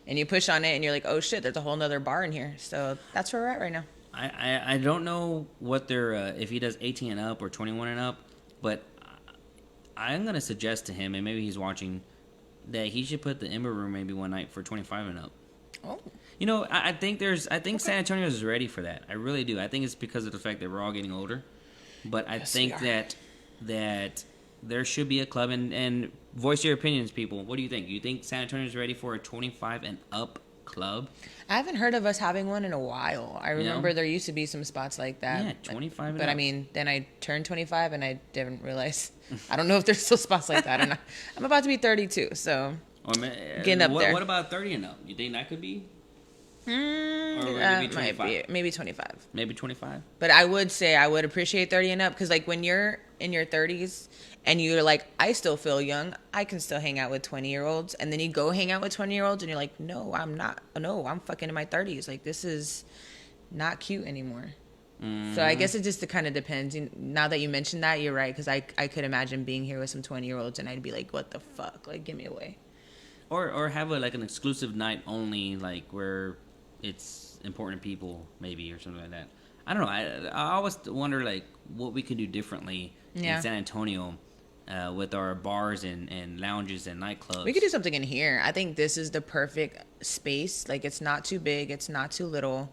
And you push on it and you're like, oh shit, there's a whole nother bar in here. So that's where we're at right now. I don't know what they're, if he does 18 and up or 21 and up, but I'm going to suggest to him, and maybe he's watching, that he should put the Ember Room maybe one night for 25 and up. Oh. You know, I think San Antonio is ready for that. I really do. I think it's because of the fact that we're all getting older. But I think that there should be a club, and voice your opinions, people. What do you think? You think San Antonio is ready for a 25 and up club? I haven't heard of us having one in a while. I remember there used to be some spots like that. Yeah, 25 and up. But I mean, then I turned 25 and I didn't realize. I don't know if there's still spots like that or not. I'm about to be 32, so getting up there. What about 30 and up? You think that could be? Might be maybe 25. Maybe 25. But I would say I would appreciate 30 and up, because like when you're in your 30s and you're like, I still feel young, I can still hang out with 20-year-olds, and then you go hang out with 20-year-olds and you're like, no, I'm not. No, I'm fucking in my 30s. Like, this is not cute anymore. So I guess it just kind of depends. Now that you mentioned that, you're right, because I could imagine being here with some 20-year-olds and I'd be like, what the fuck? Like, get me away. Or have like an exclusive night only, like where it's important people, maybe, or something like that. I don't know. I always wonder like what we could do differently in San Antonio with our bars and lounges and nightclubs. We could do something in here. I think this is the perfect space. Like, it's not too big, it's not too little,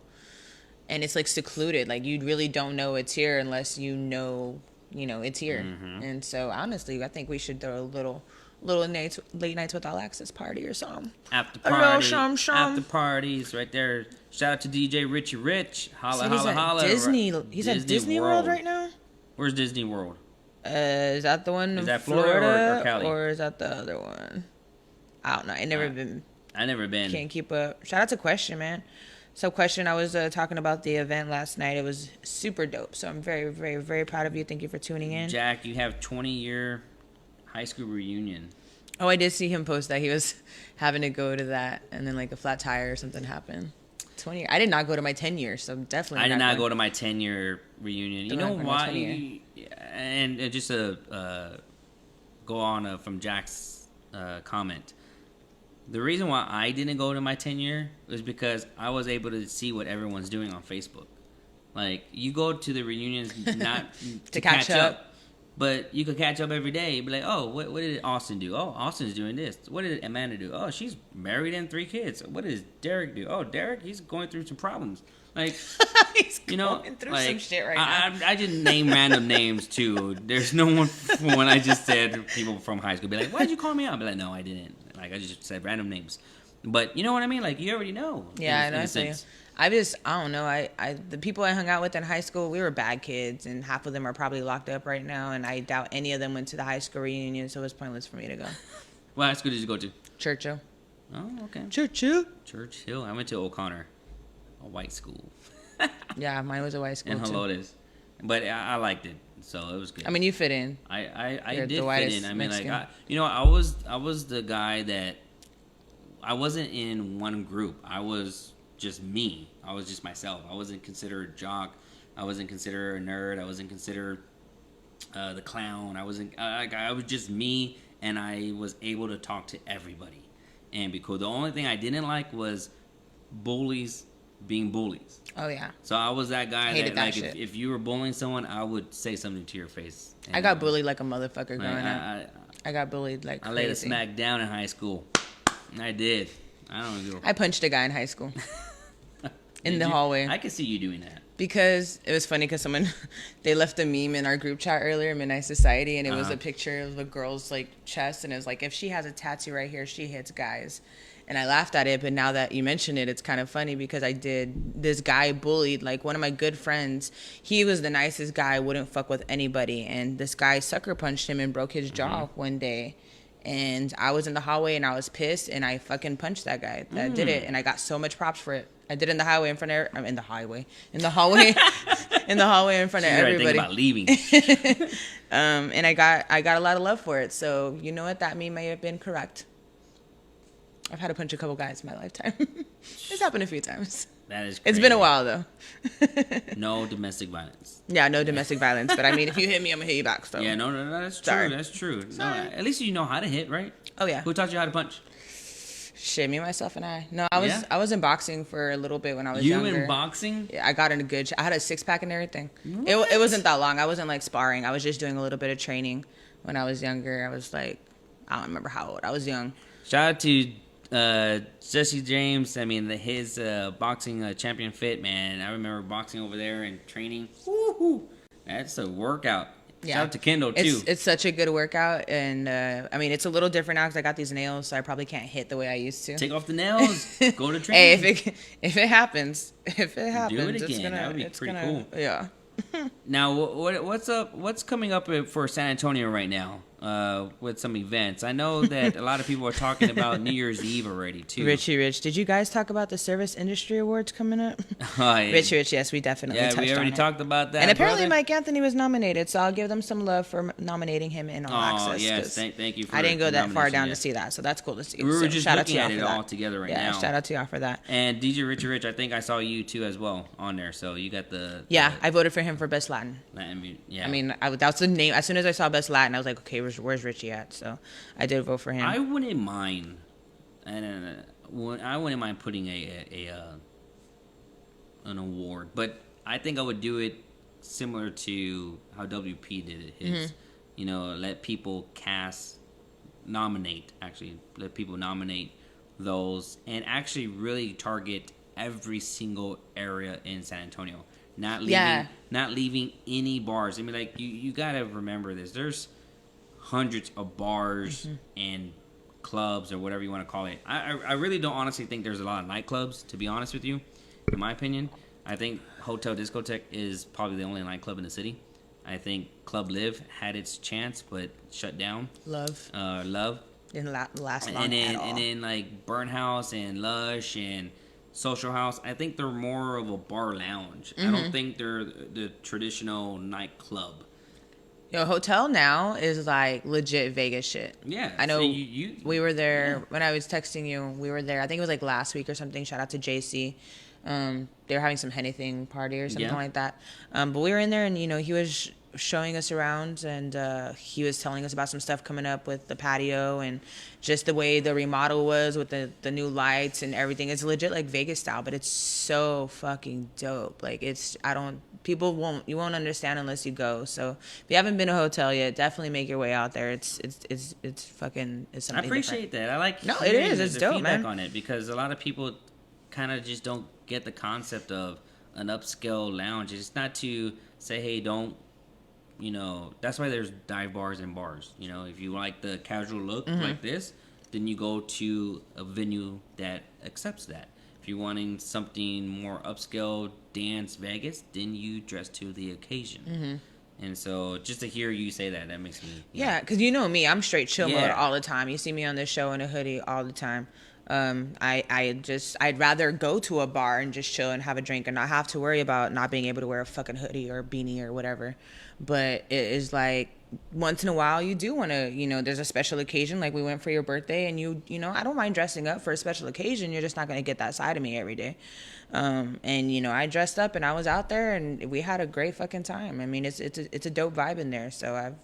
and it's like secluded. Like, you really don't know it's here unless you know it's here. And so honestly, I think we should throw a little late nights with all access party or something. After parties right there. Shout out to DJ Richie Rich. Holla, holla, holla. He's at Disney World right now? Where's Disney World? Is that the one in Florida or Cali? Or is that the other one? I don't know. I never been. Can't keep up. Shout out to Question, man. So Question, I was talking about the event last night. It was super dope. So I'm very, very, very proud of you. Thank you for tuning in. Jack, you have 20-year high school reunion. Oh, I did see him post that he was having to go to that, and then like a flat tire or something happened. 20. I did not go to my 10 years, so definitely. I did not go to my 10-year reunion. You know why? And just to go on from Jack's comment, the reason why I didn't go to my 10-year was because I was able to see what everyone's doing on Facebook. Like, you go to the reunions not to catch up. But you could catch up every day. Be like, oh, what did Austin do? Oh, Austin's doing this. What did Amanda do? Oh, she's married and 3 kids. What does Derek do? Oh, Derek, he's going through some problems. Like, he's going through some shit right now. I just name random names too. There's no one from when I just said people from high school. Be like, why'd you call me out? Be like, no, I didn't. Like, I just said random names. But you know what I mean? Like, you already know. Yeah, I know. I don't know. I the people I hung out with in high school, we were bad kids, and half of them are probably locked up right now, and I doubt any of them went to the high school reunion, so it was pointless for me to go. What high school did you go to? Churchill. Oh, okay. Churchill. I went to O'Connor, a white school. Yeah, mine was a white school in Helotes. But I liked it, so it was good. I mean, you fit in. I did fit in. I mean, Mexican. Like, I was the guy that I wasn't in one group. I was just me. I was just myself. I wasn't considered a jock. I wasn't considered a nerd. I wasn't considered the clown. I was just me, and I was able to talk to everybody and be cool. The only thing I didn't like was bullies being bullies. Oh yeah. So I was that guy that like if you were bullying someone, I would say something to your face. I got bullied like a motherfucker growing up. I got bullied like crazy. I laid a smack down in high school. I did. I punched a guy in high school. In the hallway. I could see you doing that. Because it was funny because they left a meme in our group chat earlier, Midnight Society, and it was a picture of a girl's like chest, and it was like, if she has a tattoo right here, she hits guys. And I laughed at it, but now that you mention it, it's kind of funny because this guy bullied, like one of my good friends. He was the nicest guy, wouldn't fuck with anybody, and this guy sucker punched him and broke his jaw one day. And I was in the hallway and I was pissed and I fucking punched that guy that did it, and I got so much props for it. I did it in the highway in front of in the hallway in the hallway in front of everybody. About leaving. And I got a lot of love for it. So you know what, that meme may have been correct. I've had to punch a couple guys in my lifetime. It's happened a few times. That is crazy. It's been a while though. No domestic violence. Yeah, no domestic violence. But I mean, if you hit me, I'm gonna hit you back. So Yeah, no, that's true. Sorry. That's true. Sorry. No, at least you know how to hit, right? Oh yeah. Who taught you how to punch? Shit, me, myself, and I. No, I was in boxing for a little bit when I was You younger. in boxing? Yeah, I got in a good. I had a 6-pack and everything. It wasn't that long. I wasn't like sparring. I was just doing a little bit of training when I was younger. I was like, I don't remember how old. I was young. Shout out to Jesse James. I mean, his boxing champion fit, man. I remember boxing over there and training. Woo-hoo. That's a workout. Yeah. Shout out to Kendall too. It's such a good workout, and I mean, it's a little different now because I got these nails, so I probably can't hit the way I used to. Take off the nails. Go to Hey, training. if it happens, Do it again. it's gonna, That would be it's pretty gonna, cool. Yeah. Now, what's up? What's coming up for San Antonio right now with some events? I know that a lot of people are talking about New Year's Eve already too. Richie Rich, did you guys talk about the Service Industry Awards coming up? Oh, yeah. Richie Rich, yes, we definitely touched we already on it. talked about that. And apparently brother. Mike Anthony was nominated, so I'll give them some love for nominating him in All Oh Access. yes, 'cause thank you. For I didn't go the that far nomination, down yeah. to see that, so that's cool to see. We were So just shout out looking to at y'all it for that. all together right Yeah, now. shout out to y'all for that. And DJ Richie Rich, I think I saw you too as well on there. So you got the Yeah, I voted for him for Best Latin. Yeah. I mean, that's the name. As soon as I saw Best Latin, I was like, okay, where's Richie at? So I did vote for him. I wouldn't mind, and I wouldn't mind putting an award, but I think I would do it similar to how WP did it. His, you know, let people let people nominate those, and actually really target every single area in San Antonio. Not leaving any bars. I mean, like you gotta remember this. There's hundreds of bars and clubs or whatever you want to call it. I really don't honestly think there's a lot of nightclubs, to be honest with you. In my opinion, I think Hotel Discotheque is probably the only nightclub in the city. I think Club Live had its chance but shut down. Love Didn't last long at all. And then like Burn House and Lush and Social House, I think they're more of a bar lounge. I don't think they're the traditional nightclub. Yo, Hotel now is like legit Vegas shit. Yeah, I know. so we were there when I was texting you. We were there. I think it was like last week or something. Shout out to JC. They were having some anything party or something like that. But we were in there, and you know, he was showing us around, and he was telling us about some stuff coming up with the patio and just the way the remodel was with the new lights and everything. It's legit like Vegas style, but it's so fucking dope. Like you won't understand unless you go. So if you haven't been to a hotel yet, definitely make your way out there. It's something. I appreciate that. I like No, it is. It's the dope, feedback man. on it, because a lot of people kind of just don't get the concept of an upscale lounge. It's not to say, hey, don't. You know, that's why there's dive bars and bars. You know, if you like the casual look like this, then you go to a venue that accepts that. If you're wanting something more upscale, dance, Vegas, then you dress to the occasion. And so just to hear you say that makes me... Yeah, because you know me, I'm straight chill mode all the time. You see me on this show in a hoodie all the time. I'd rather go to a bar and just chill and have a drink and not have to worry about not being able to wear a fucking hoodie or beanie or whatever. But it is like once in a while you do want to, you know, there's a special occasion, like we went for your birthday, and you know, I don't mind dressing up for a special occasion. You're just not going to get that side of me every day. And you know, I dressed up and I was out there and we had a great fucking time. I mean, it's a dope vibe in there. So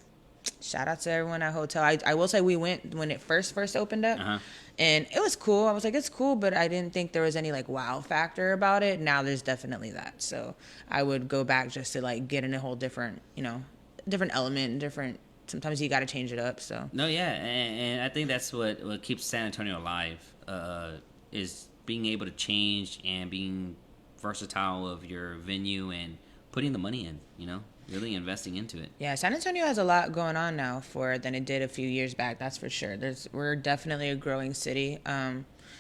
shout out to everyone at Hotel. I will say we went when it first opened up. And it was cool. I was like, it's cool, but I didn't think there was any like wow factor about it. Now there's definitely that. So I would go back just to like get in a whole different, you know, different element, different. Sometimes you got to change it up. So No, yeah, and I think that's what keeps San Antonio alive, is being able to change and being versatile of your venue and putting the money in, you know, really investing into it. yeah, San Antonio has a lot going on now than it did a few years back. That's for sure. We're definitely a growing city.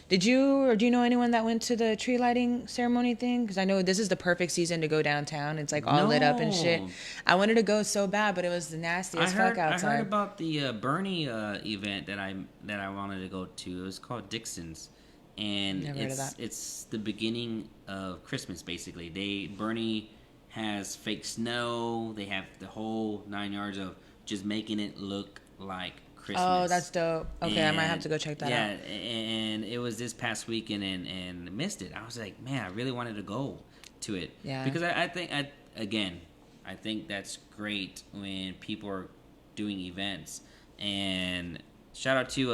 Did you or do you know anyone that went to the tree lighting ceremony thing? Because I know this is the perfect season to go downtown. It's like all lit up and shit. No. I wanted to go so bad, but it was nasty as fuck I outside. heard about the Bernie event that I wanted to go to. It was called Dixon's, and Never heard of that. it's the beginning of Christmas basically. Bernie has fake snow. They have the whole 9 yards of just making it look like Christmas. Oh, that's dope. Okay, And, I might have to go check that out. Yeah, and it was this past weekend and missed it. I was like, man, I really wanted to go to it. Yeah. Because I think that's great when people are doing events. And shout out to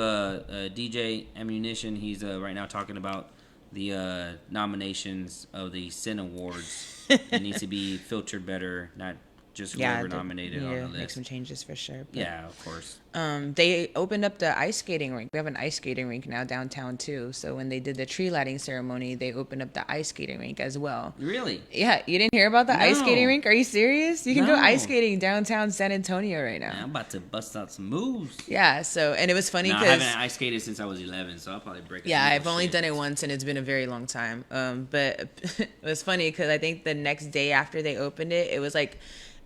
DJ Ammunition. He's right now talking about the nominations of the Sin Awards. It needs to be filtered better, not just whoever nominated on the list. Make some changes for sure. But, Yeah, of course. they opened up the ice skating rink. We have an ice skating rink now downtown too. So when they did the tree lighting ceremony, they opened up the ice skating rink as well. Really? Yeah, you didn't hear about the ice No. skating rink? Are you serious? You can go No. ice skating downtown San Antonio right now. Man, I'm about to bust out some moves. Yeah. So and it was funny No, I because haven't ice skated since I was 11, so I'll probably break it. yeah, I've only done it once and it's been a very long time. But it was funny because I think the next day after they opened it, it was like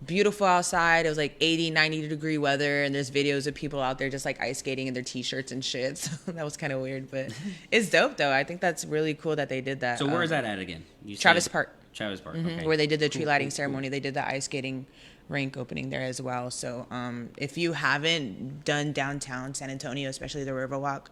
beautiful outside. It was like 80, 90 degree weather, and there's videos of people out there just like ice skating in their t-shirts and shit. So that was kind of weird, but it's dope though. I think that's really cool that they did that. So where is that at again? You Travis said- Park. Travis Park. Mhm, Okay. where they did the tree Cool, lighting cool, ceremony. They did the ice skating rink opening there as well. So if you haven't done downtown San Antonio, especially the Riverwalk,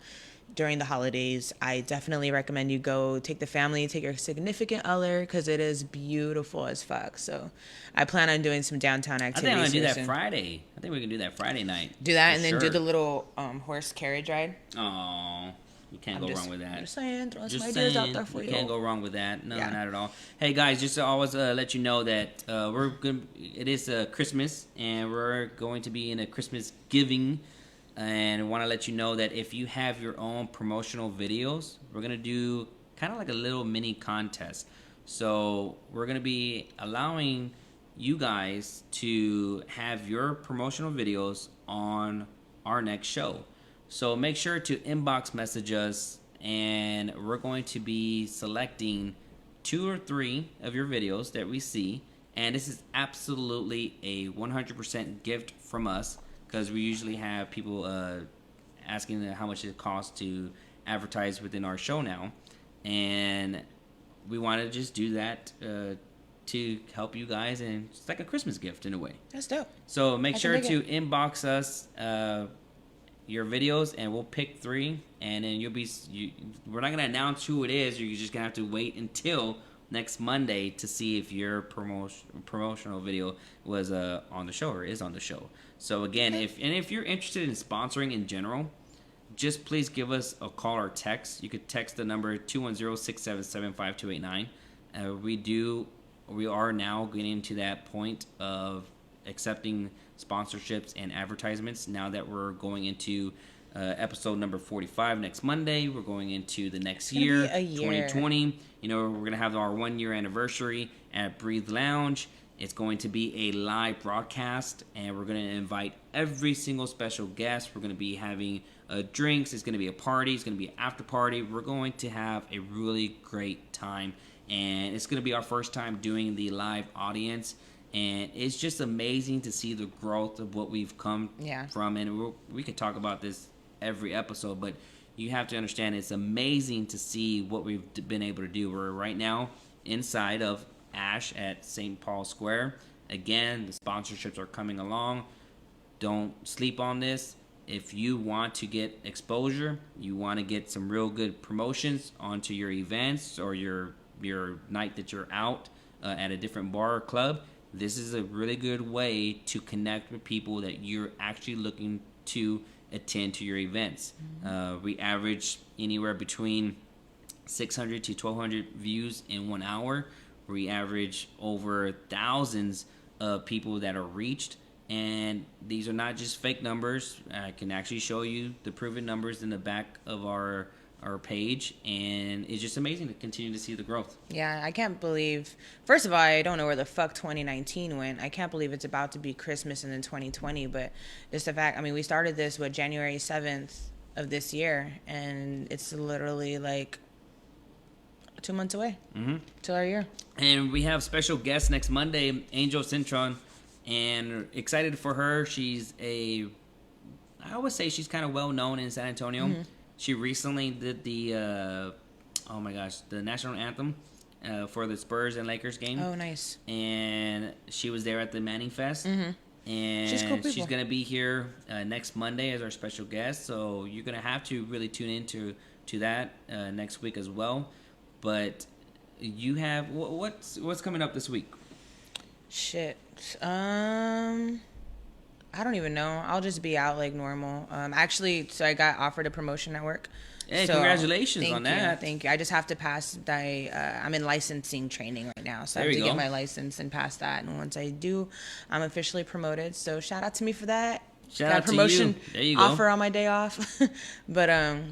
during the holidays, I definitely recommend you go take the family, take your significant other, because it is beautiful as fuck. So I plan on doing some downtown I activities. think I'm gonna do here that soon. Friday. I think we can do that Friday night. Do that for and then sure. do the little horse carriage ride. Oh, you can't go wrong with that. I'm just saying, throw some Just ideas out saying, there for you you. can't go wrong with that. No, Yeah. not at all. Hey guys, just to always let you know that it is Christmas, and we're going to be in a Christmas giving, and want to let you know that if you have your own promotional videos, we're gonna do kind of like a little mini contest. So we're gonna be allowing you guys to have your promotional videos on our next show. So make sure to inbox message us, and we're going to be selecting 2 or 3 of your videos that we see. And this is absolutely a 100% gift from us, because we usually have people asking how much it costs to advertise within our show now. And we want to just do that to help you guys, and it's like a Christmas gift in a way. That's dope. So make I can sure dig to inbox us your videos, and we'll pick 3, and then we're not gonna announce who it is. You're just gonna have to wait until next Monday to see if your promotional video was on the show or is on the show. So again, if you're interested in sponsoring in general, just please give us a call or text. You could text the number 210-677-5289. We are now getting to that point of accepting sponsorships and advertisements now that we're going into episode number 45 next Monday. We're going into the next year, be a year. 2020. You know, we're going to have our 1-year anniversary at Breathe Lounge. It's going to be a live broadcast, and we're going to invite every single special guest. We're going to be having drinks. It's going to be a party. It's going to be an after party. We're going to have a really great time, and it's going to be our first time doing the live audience. And it's just amazing to see the growth of what we've come from. And we could talk about this every episode, but you have to understand it's amazing to see what we've been able to do. We're right now inside of Ash at St. Paul Square. Again, the sponsorships are coming along. Don't sleep on this. If you want to get exposure, you want to get some real good promotions onto your events or your night that you're out at a different bar or club, this is a really good way to connect with people that you're actually looking to attend to your events. We average anywhere between 600 to 1,200 views in 1 hour. We average over thousands of people that are reached. And these are not just fake numbers. I can actually show you the proven numbers in the back of our page, and it's just amazing to continue to see the growth. Yeah, I can't believe. First of all, I don't know where the fuck 2019 went. I can't believe it's about to be Christmas and then 2020. But just the fact, I mean, we started this January 7th of this year, and it's literally like 2 months away till our year. And we have special guest next Monday, Angel Cintron, and excited for her. I would say she's kind of well known in San Antonio. She recently did the national anthem for the Spurs and Lakers game. Oh, nice. And she was there at the Manning Fest. And she's going to be here next Monday as our special guest. So you're going to have to really tune into that next week as well. But you have what's coming up this week? Shit. I don't even know. I'll just be out like normal. Actually, so I got offered a promotion at work. Hey, so, congratulations on that. Thank you. I just have to pass I'm in licensing training right now. So I have to get my license and pass that. And once I do, I'm officially promoted. So shout out to me for that. Shout got out a promotion to you. There you go. Offer on my day off. But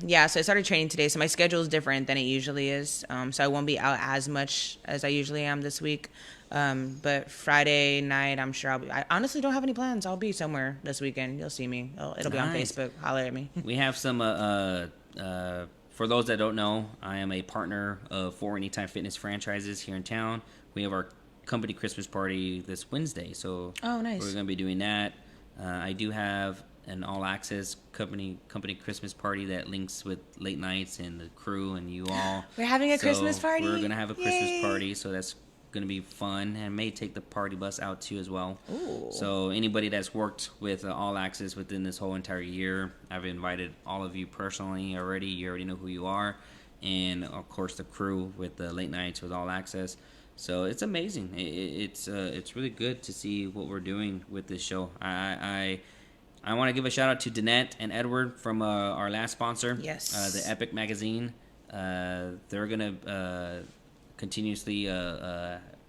yeah, so I started training today. So my schedule is different than it usually is. So I won't be out as much as I usually am this week. But Friday night, I'm sure I honestly don't have any plans. I'll be somewhere this weekend. You'll see me. It'll be on Facebook. Holler at me. We have some, for those that don't know, I am a partner of 4 Anytime Fitness franchises here in town. We have our company Christmas party this Wednesday. So oh, nice. We're going to be doing that. I do have an all-access company Christmas party that links with late nights and the crew and you all. We're having a Christmas party? We're going to have a Christmas party, so that's going to be fun, and may take the party bus out too as well. Ooh. So anybody that's worked with all access within this whole entire year, I've invited all of you personally already. You already know who you are, and of course the crew with the late nights with all access. So it's amazing. It's really good to see what we're doing with this show. I want to give a shout out to Danette and Edward from our last sponsor, yes, the Epic Magazine. They're gonna continuously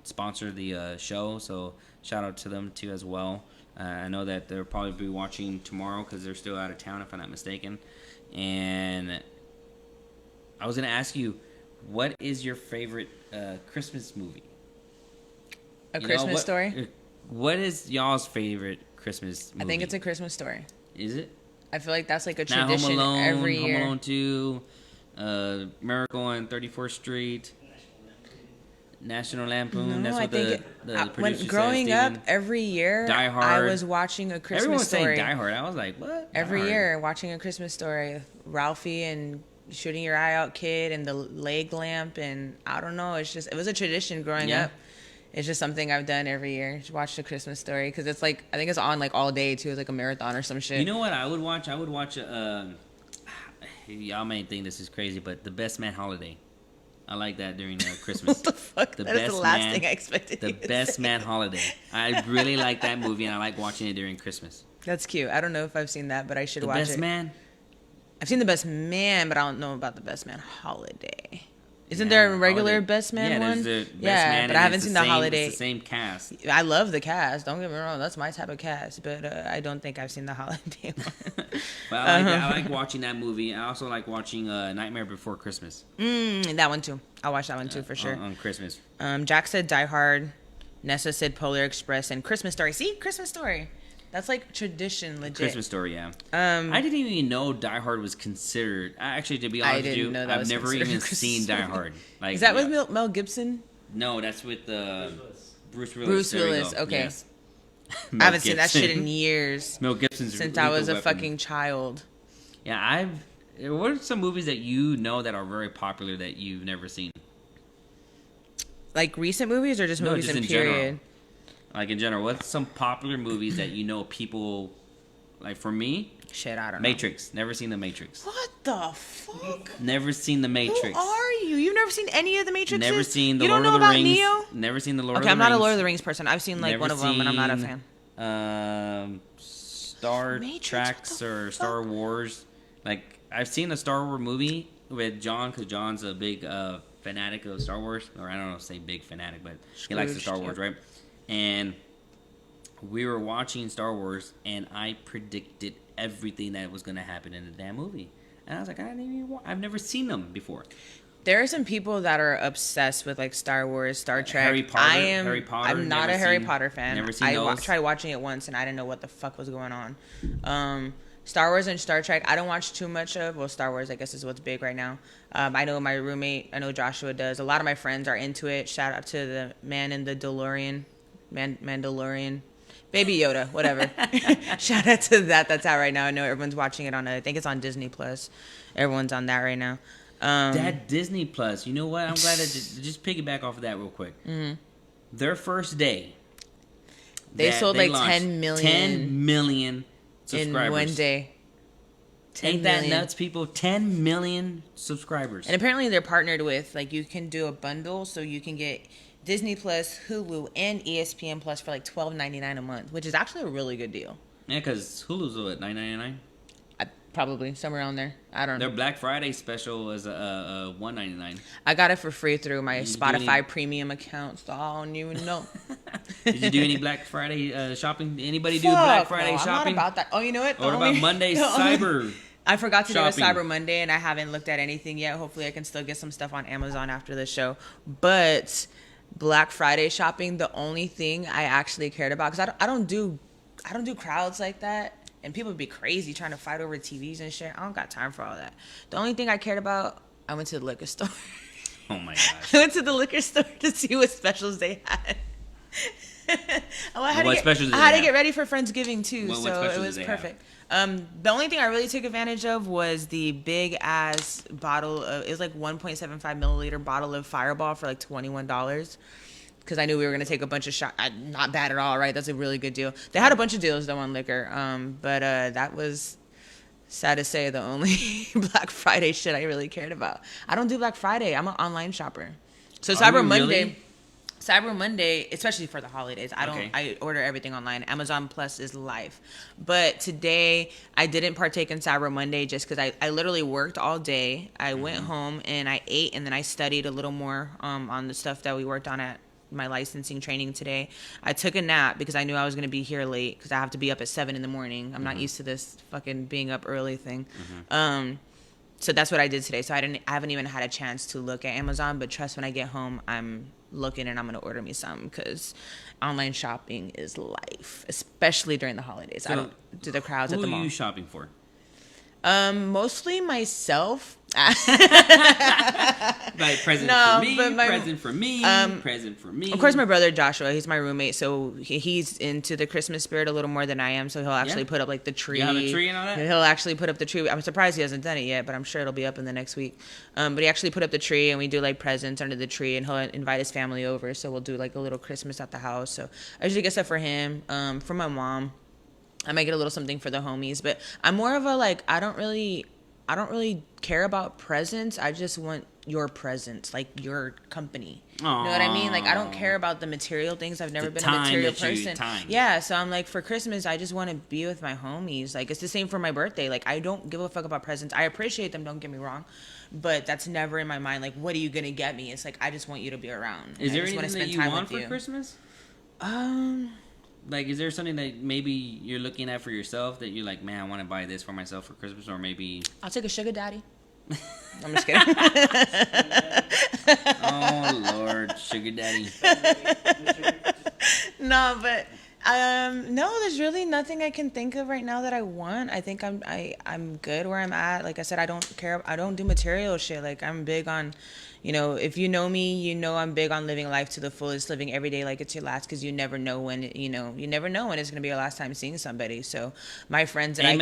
sponsor the show, so shout out to them too as well. I know that they'll probably be watching tomorrow because they're still out of town, if I'm not mistaken. And I was gonna ask you, what is your favorite Christmas movie? Christmas Story? What is y'all's favorite Christmas movie? I think it's A Christmas Story. Is it? I feel like that's like a Not tradition Home Alone, every year. Home Alone 2, Miracle on 34th Street, National Lampoon. No, That's what the producer growing said, up, every year Die Hard. I was watching A Christmas Everyone was Story. saying Die Hard. I was like, what? Every Die Hard. year watching A Christmas Story, Ralphie and Shooting Your Eye Out Kid and the leg lamp, and I don't know. It was a tradition growing up. It's just something I've done every year. Just watch A Christmas Story because it's like I think it's on like all day too. It's like a marathon or some shit. You know what I would watch? I would watch. Y'all may think this is crazy, but The Best Man Holiday. I like that during Christmas. What the fuck? That is the last thing I expected. The Best Man Holiday. I really like that movie, and I like watching it during Christmas. That's cute. I don't know if I've seen that, but I should watch it. The Best Man? I've seen The Best Man, but I don't know about The Best Man Holiday. Isn't there a regular Holiday. Best Man one? Best Man, but I haven't seen the Holiday. It's the same cast. I love the cast. Don't get me wrong. That's my type of cast. But I don't think I've seen the Holiday one. But I like watching that movie. I also like watching Nightmare Before Christmas. That one too. I'll watch that one too for sure. On Christmas. Jack said Die Hard. Nessa said Polar Express and Christmas Story. See? Christmas Story. That's like tradition, legit. Christmas Story, yeah. I didn't even know Die Hard was considered. Actually, to be honest with you, I've never even seen Die Hard. Like, is that with Mel Gibson? No, that's with Bruce Willis. Bruce Willis, okay. Yes. I haven't seen that shit in years. Mel Gibson's since I was a fucking child. Yeah, what are some movies that you know that are very popular that you've never seen? Like recent movies or just movies in period? General. Like in general, what's some popular movies that you know people like? For me, shit, I don't know. Matrix. Never seen The Matrix. What the fuck? Never seen The Matrix. Who are you? You've never seen any of the Matrixes? Never seen the you Lord don't know of the about Rings. Neo? Never seen the Lord of the Rings. Okay, I'm not a Lord of the Rings person. I've seen like one of them, and I'm not a fan. Star Treks or Star Wars. Like I've seen a Star Wars movie with John because John's a big fanatic of Star Wars, or I don't know if say big fanatic, but he likes the Star Wars, right? And we were watching Star Wars, and I predicted everything that was going to happen in the damn movie. And I was like, I've never seen them before. There are some people that are obsessed with like Star Wars, Star Trek. Harry Potter. I'm not a Harry Potter fan. Never seen those. I tried watching it once, and I didn't know what the fuck was going on. Star Wars and Star Trek, I don't watch too much of. Well, Star Wars, I guess, is what's big right now. I know my roommate, I know Joshua does. A lot of my friends are into it. Shout out to the man in the DeLorean, Mandalorian, Baby Yoda, whatever. Shout out to that. That's out right now. I know everyone's watching it on. I think it's on Disney Plus. Everyone's on that right now. That Disney Plus. You know what? I'm glad to just piggyback off of that real quick. Mm-hmm. Their first day, they sold like 10 million subscribers in one day. Ain't that nuts, people? 10 million subscribers. And apparently they're partnered with, like, you can do a bundle so you can get Disney Plus, Hulu, and ESPN Plus for like $12.99 a month, which is actually a really good deal. Yeah, because Hulu's what, $9.99? Probably somewhere around there. I don't know. Their Black Friday special is $1.99. I got it for free through my Spotify premium account, so I don't even know. Did you do any Black Friday shopping? Anybody do Black Friday shopping? I'm not about that. Oh, you know what? What about Monday Cyber? I forgot to do a shopping? Cyber Monday, and I haven't looked at anything yet. Hopefully, I can still get some stuff on Amazon after the show. But Black Friday shopping, the only thing I actually cared about, because I don't do crowds like that. And people would be crazy trying to fight over TVs and shit. I don't got time for all that. The only thing I cared about, I went to the liquor store. Oh my gosh. I went to the liquor store to see what specials they had. I had to get ready for Friendsgiving too, so it was perfect. The only thing I really took advantage of was the big ass bottle of, it was like 1.75 milliliter bottle of Fireball for like $21. Because I knew we were going to take a bunch of shots. Not bad at all, right? That's a really good deal. They had a bunch of deals, though, on liquor. But that was, sad to say, the only Black Friday shit I really cared about. I don't do Black Friday. I'm an online shopper. So Cyber Monday, especially for the holidays, I order everything online. Amazon Plus is live. But today, I didn't partake in Cyber Monday just because I literally worked all day. I went home and I ate, and then I studied a little more on the stuff that we worked on at my licensing training today. I took a nap because I knew I was going to be here late because I have to be up at 7 in the morning. I'm not used to this fucking being up early thing. So that's what I did today. So I haven't even had a chance to look at Amazon, but trust, when I get home, I'm looking and I'm going to order me some because online shopping is life, especially during the holidays. So I don't do the crowds at the mall. Who are you shopping for? Mostly myself. Like present for me, present for me. Of course, my brother Joshua, he's my roommate, so he's into the Christmas spirit a little more than I am. So he'll actually put up like the tree. You have a tree and all that? He'll actually put up the tree. I'm surprised he hasn't done it yet, but I'm sure it'll be up in the next week. But he actually put up the tree, and we do like presents under the tree, and he'll invite his family over. So we'll do like a little Christmas at the house. So I usually get stuff for him, for my mom. I might get a little something for the homies, but I'm more of a like, I don't really care about presents. I just want your presence, like your company. Aww. You know what I mean? Like, I don't care about the material things. I've never been a material person. Yeah, so I'm like, for Christmas, I just want to be with my homies. Like, it's the same for my birthday. Like, I don't give a fuck about presents. I appreciate them, don't get me wrong, but that's never in my mind. Like, what are you gonna get me? It's like, I just want you to be around. Is there anything that you want for Christmas? Like, is there something that maybe you're looking at for yourself that you're like, man, I want to buy this for myself for Christmas, or maybe I'll take a sugar daddy. I'm just kidding. Oh Lord, sugar daddy. No, but no, there's really nothing I can think of right now that I want. I think I'm good where I'm at. Like I said, I don't care. I don't do material shit. Like, I'm big on, you know, if you know me, you know I'm big on living life to the fullest, living every day like it's your last, because you never know when it's going to be your last time seeing somebody. So my friends that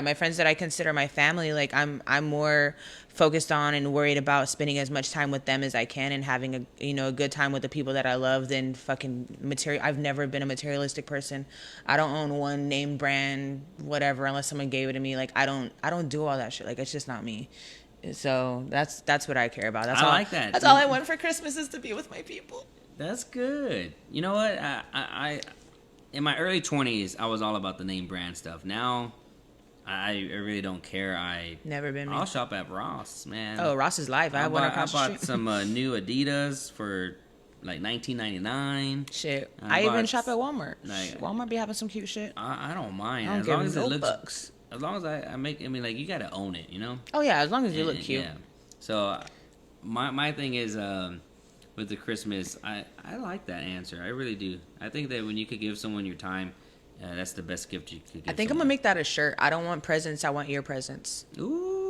my friends that I consider my family, like I'm more focused on and worried about spending as much time with them as I can and having a good time with the people that I love than fucking material. I've never been a materialistic person. I don't own one name brand, whatever, unless someone gave it to me. Like, I don't do all that shit. Like, it's just not me. So that's what I care about. That's all I want for Christmas is to be with my people. That's good. You know what? I in my early 20s, I was all about the name brand stuff. Now, I really don't care. I'll shop at Ross, man. Oh, Ross is live. I bought some new Adidas for like $19.99. Shit. I even shop at Walmart. Like, Walmart be having some cute shit. I don't mind. I don't give as long as it looks. As long as I mean, like, you gotta own it, you know? Oh, yeah, as long as you look cute. Yeah. So, my thing is, with the Christmas, I like that answer. I really do. I think that when you could give someone your time, That's the best gift you could give. I think I'm gonna make that a shirt. I don't want presents. I want ear presents. Ooh.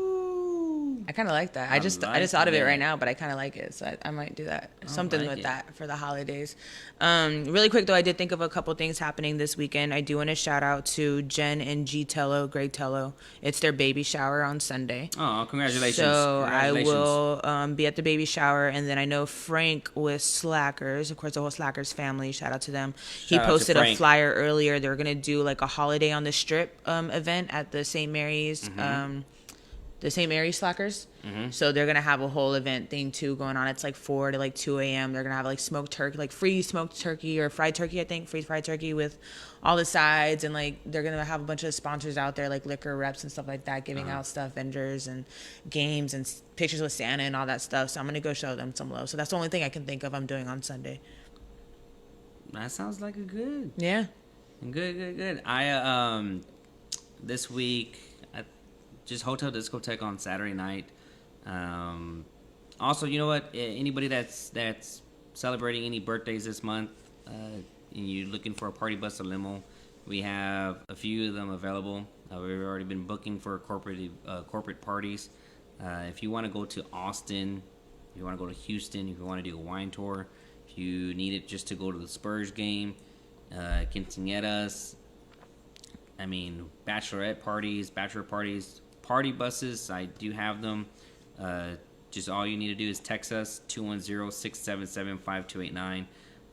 I kind of like that. I just thought of it right now, but I kind of like it, so I might do that. Something with that for the holidays. Really quick though, I did think of a couple things happening this weekend. I do want to shout out to Jen and Greg Tello. It's their baby shower on Sunday. Oh, congratulations! So Congratulations. I will be at the baby shower, and then I know Frank with Slackers, of course, the whole Slackers family. Shout out to them. He posted a flyer earlier. They're gonna do like a holiday on the strip event at the St. Mary's. The St. Mary's Slackers. So they're going to have a whole event thing too going on. It's like 4 to like 2 a.m. They're going to have like smoked turkey, like free smoked turkey or fried turkey, I think. Free fried turkey with all the sides. And like they're going to have a bunch of sponsors out there, like liquor reps and stuff like that, giving out stuff, vendors and games and pictures with Santa and all that stuff. So I'm going to go show them some love. So that's the only thing I can think of I'm doing on Sunday. That sounds like a good. Yeah. Good. I, this week... just Hotel Discotheque on Saturday night. Also, you know what? Anybody that's celebrating any birthdays this month, and you're looking for a party bus or limo, we have a few of them available. We've already been booking for corporate parties. If you want to go to Austin, if you want to go to Houston, if you want to do a wine tour, if you need it just to go to the Spurs game, quinceañeras, bachelorette parties, bachelor parties, party buses, I do have them. Just all you need to do is text us 210-677-5289.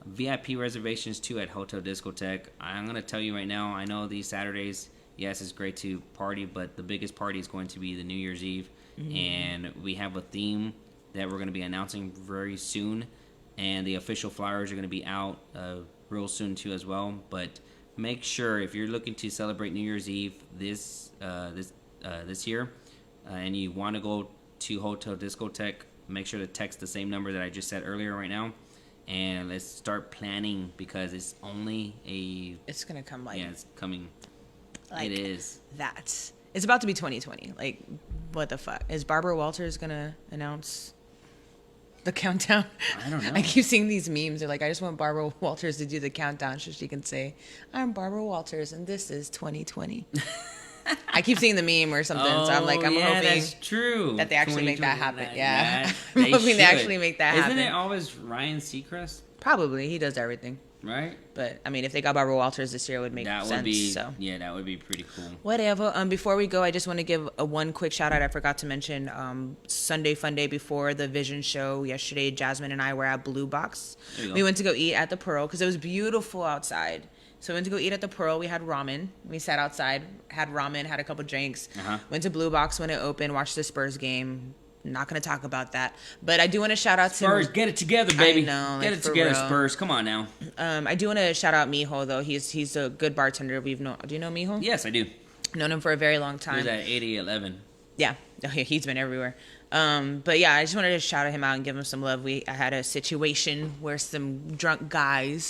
VIP reservations too at Hotel Discotheque. I'm gonna tell you right now, I know these Saturdays, yes, it's great to party, but the biggest party is going to be the New Year's Eve, and we have a theme that we're going to be announcing very soon, and the official flyers are going to be out real soon too as well. But make sure if you're looking to celebrate New Year's Eve this year, and you want to go to Hotel Discotheque, make sure to text the same number that I just said earlier right now, and let's start planning, because it's only it's gonna come like, yeah, it's coming. Like it is. It's about to be 2020. Like, what the fuck? Is Barbara Walters gonna announce the countdown? I don't know. I keep seeing these memes. They're like, I just want Barbara Walters to do the countdown so she can say, I'm Barbara Walters and this is 2020. I keep seeing the meme or something, so I'm like, I'm hoping that's true. that they actually make that happen. Yeah. They I'm hoping should. they actually make that happen. Isn't it always Ryan Seacrest? Probably. He does everything. Right? But, I mean, if they got Barbara Walters this year, it would make That sense. would be, so. yeah, that would be pretty cool. Whatever. Before we go, I just want to give one quick shout out. I forgot to mention Sunday Fun Day before the Vision show yesterday. Jasmine and I were at Blue Box. We went to go eat at the Pearl because it was beautiful outside. So we went to go eat at the Pearl. We had ramen. We sat outside, had ramen, had a couple drinks. Went to Blue Box when it opened, watched the Spurs game. Not going to talk about that. But I do want to shout out to... Spurs, get it together, baby. I know, get it together, real. Spurs. Come on now. I do want to shout out Mijo, though. He's a good bartender. Do you know Mijo? Yes, I do. Known him for a very long time. He was at 8011. Yeah. He's been everywhere. But yeah, I just wanted to shout him out and give him some love. I had a situation where some drunk guy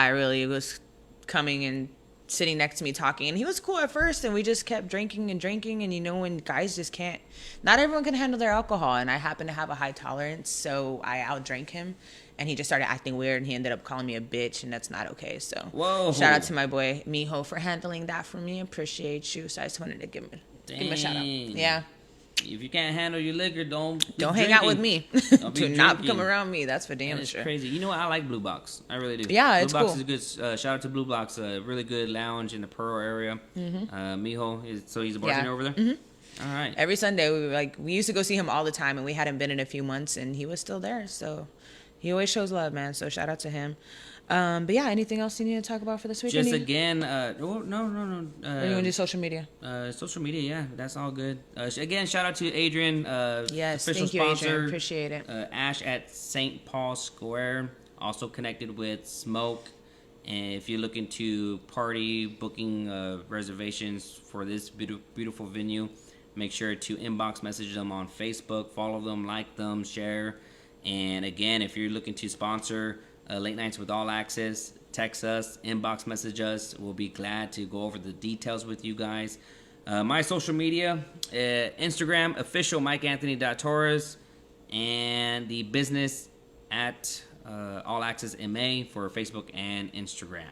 really was coming and sitting next to me talking, and he was cool at first, and we just kept drinking, and when guys just can't, not everyone can handle their alcohol, and I happen to have a high tolerance, so I outdrank him, and he just started acting weird, and he ended up calling me a bitch, and that's not okay. So whoa, shout out to my boy Mijo for handling that for me. Appreciate you. So I just wanted to give him a shout out. Yeah. If you can't handle your liquor, don't hang out with me. Do not come around me. That's for damn sure. It's crazy. You know what? I like Blue Box. I really do. Yeah, Blue it's Box cool. is a good. Shout out to Blue Box. A really good lounge in the Pearl area. Mijo he's a bartender over there. All right. Every Sunday we used to go see him all the time, and we hadn't been in a few months, and he was still there. So he always shows love, man. So shout out to him. But yeah, anything else you need to talk about for this week? Just again, no. Or you want to do social media? Social media, yeah, that's all good. Again, shout out to Adrian. Yes, official thank you, sponsor, Adrian. Appreciate it. Ash at St. Paul Square, also connected with Smoke. And if you're looking to party, booking reservations for this beautiful venue, make sure to inbox message them on Facebook, follow them, like them, share. And again, if you're looking to sponsor Late Nights with All Access, text us, inbox message us. We'll be glad to go over the details with you guys. My social media, Instagram, official MikeAnthony.Torres, and the business at All Access MA for Facebook and Instagram.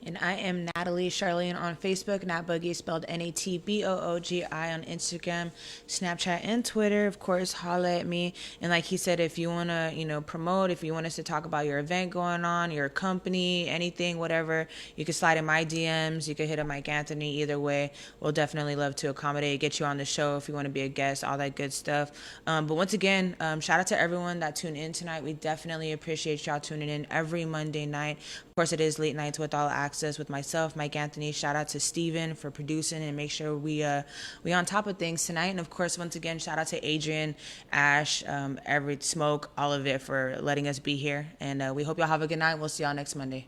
And I am Natalie Charlene on Facebook, Nat Boogie, spelled NATBOOGI on Instagram, Snapchat, and Twitter. Of course, holla at me. And like he said, if you want to, promote, if you want us to talk about your event going on, your company, anything, whatever, you can slide in my DMs. You can hit up Mike Anthony. Either way, we'll definitely love to accommodate, get you on the show if you want to be a guest, all that good stuff. But once again, shout out to everyone that tuned in tonight. We definitely appreciate y'all tuning in every Monday night. Of course, it is Late Nights with All Access with myself, Mike Anthony. Shout out to Steven for producing and make sure we on top of things tonight. And of course, once again, shout out to Adrian, Ash, every Smoke, all of it for letting us be here. And we hope y'all have a good night. We'll see y'all next Monday.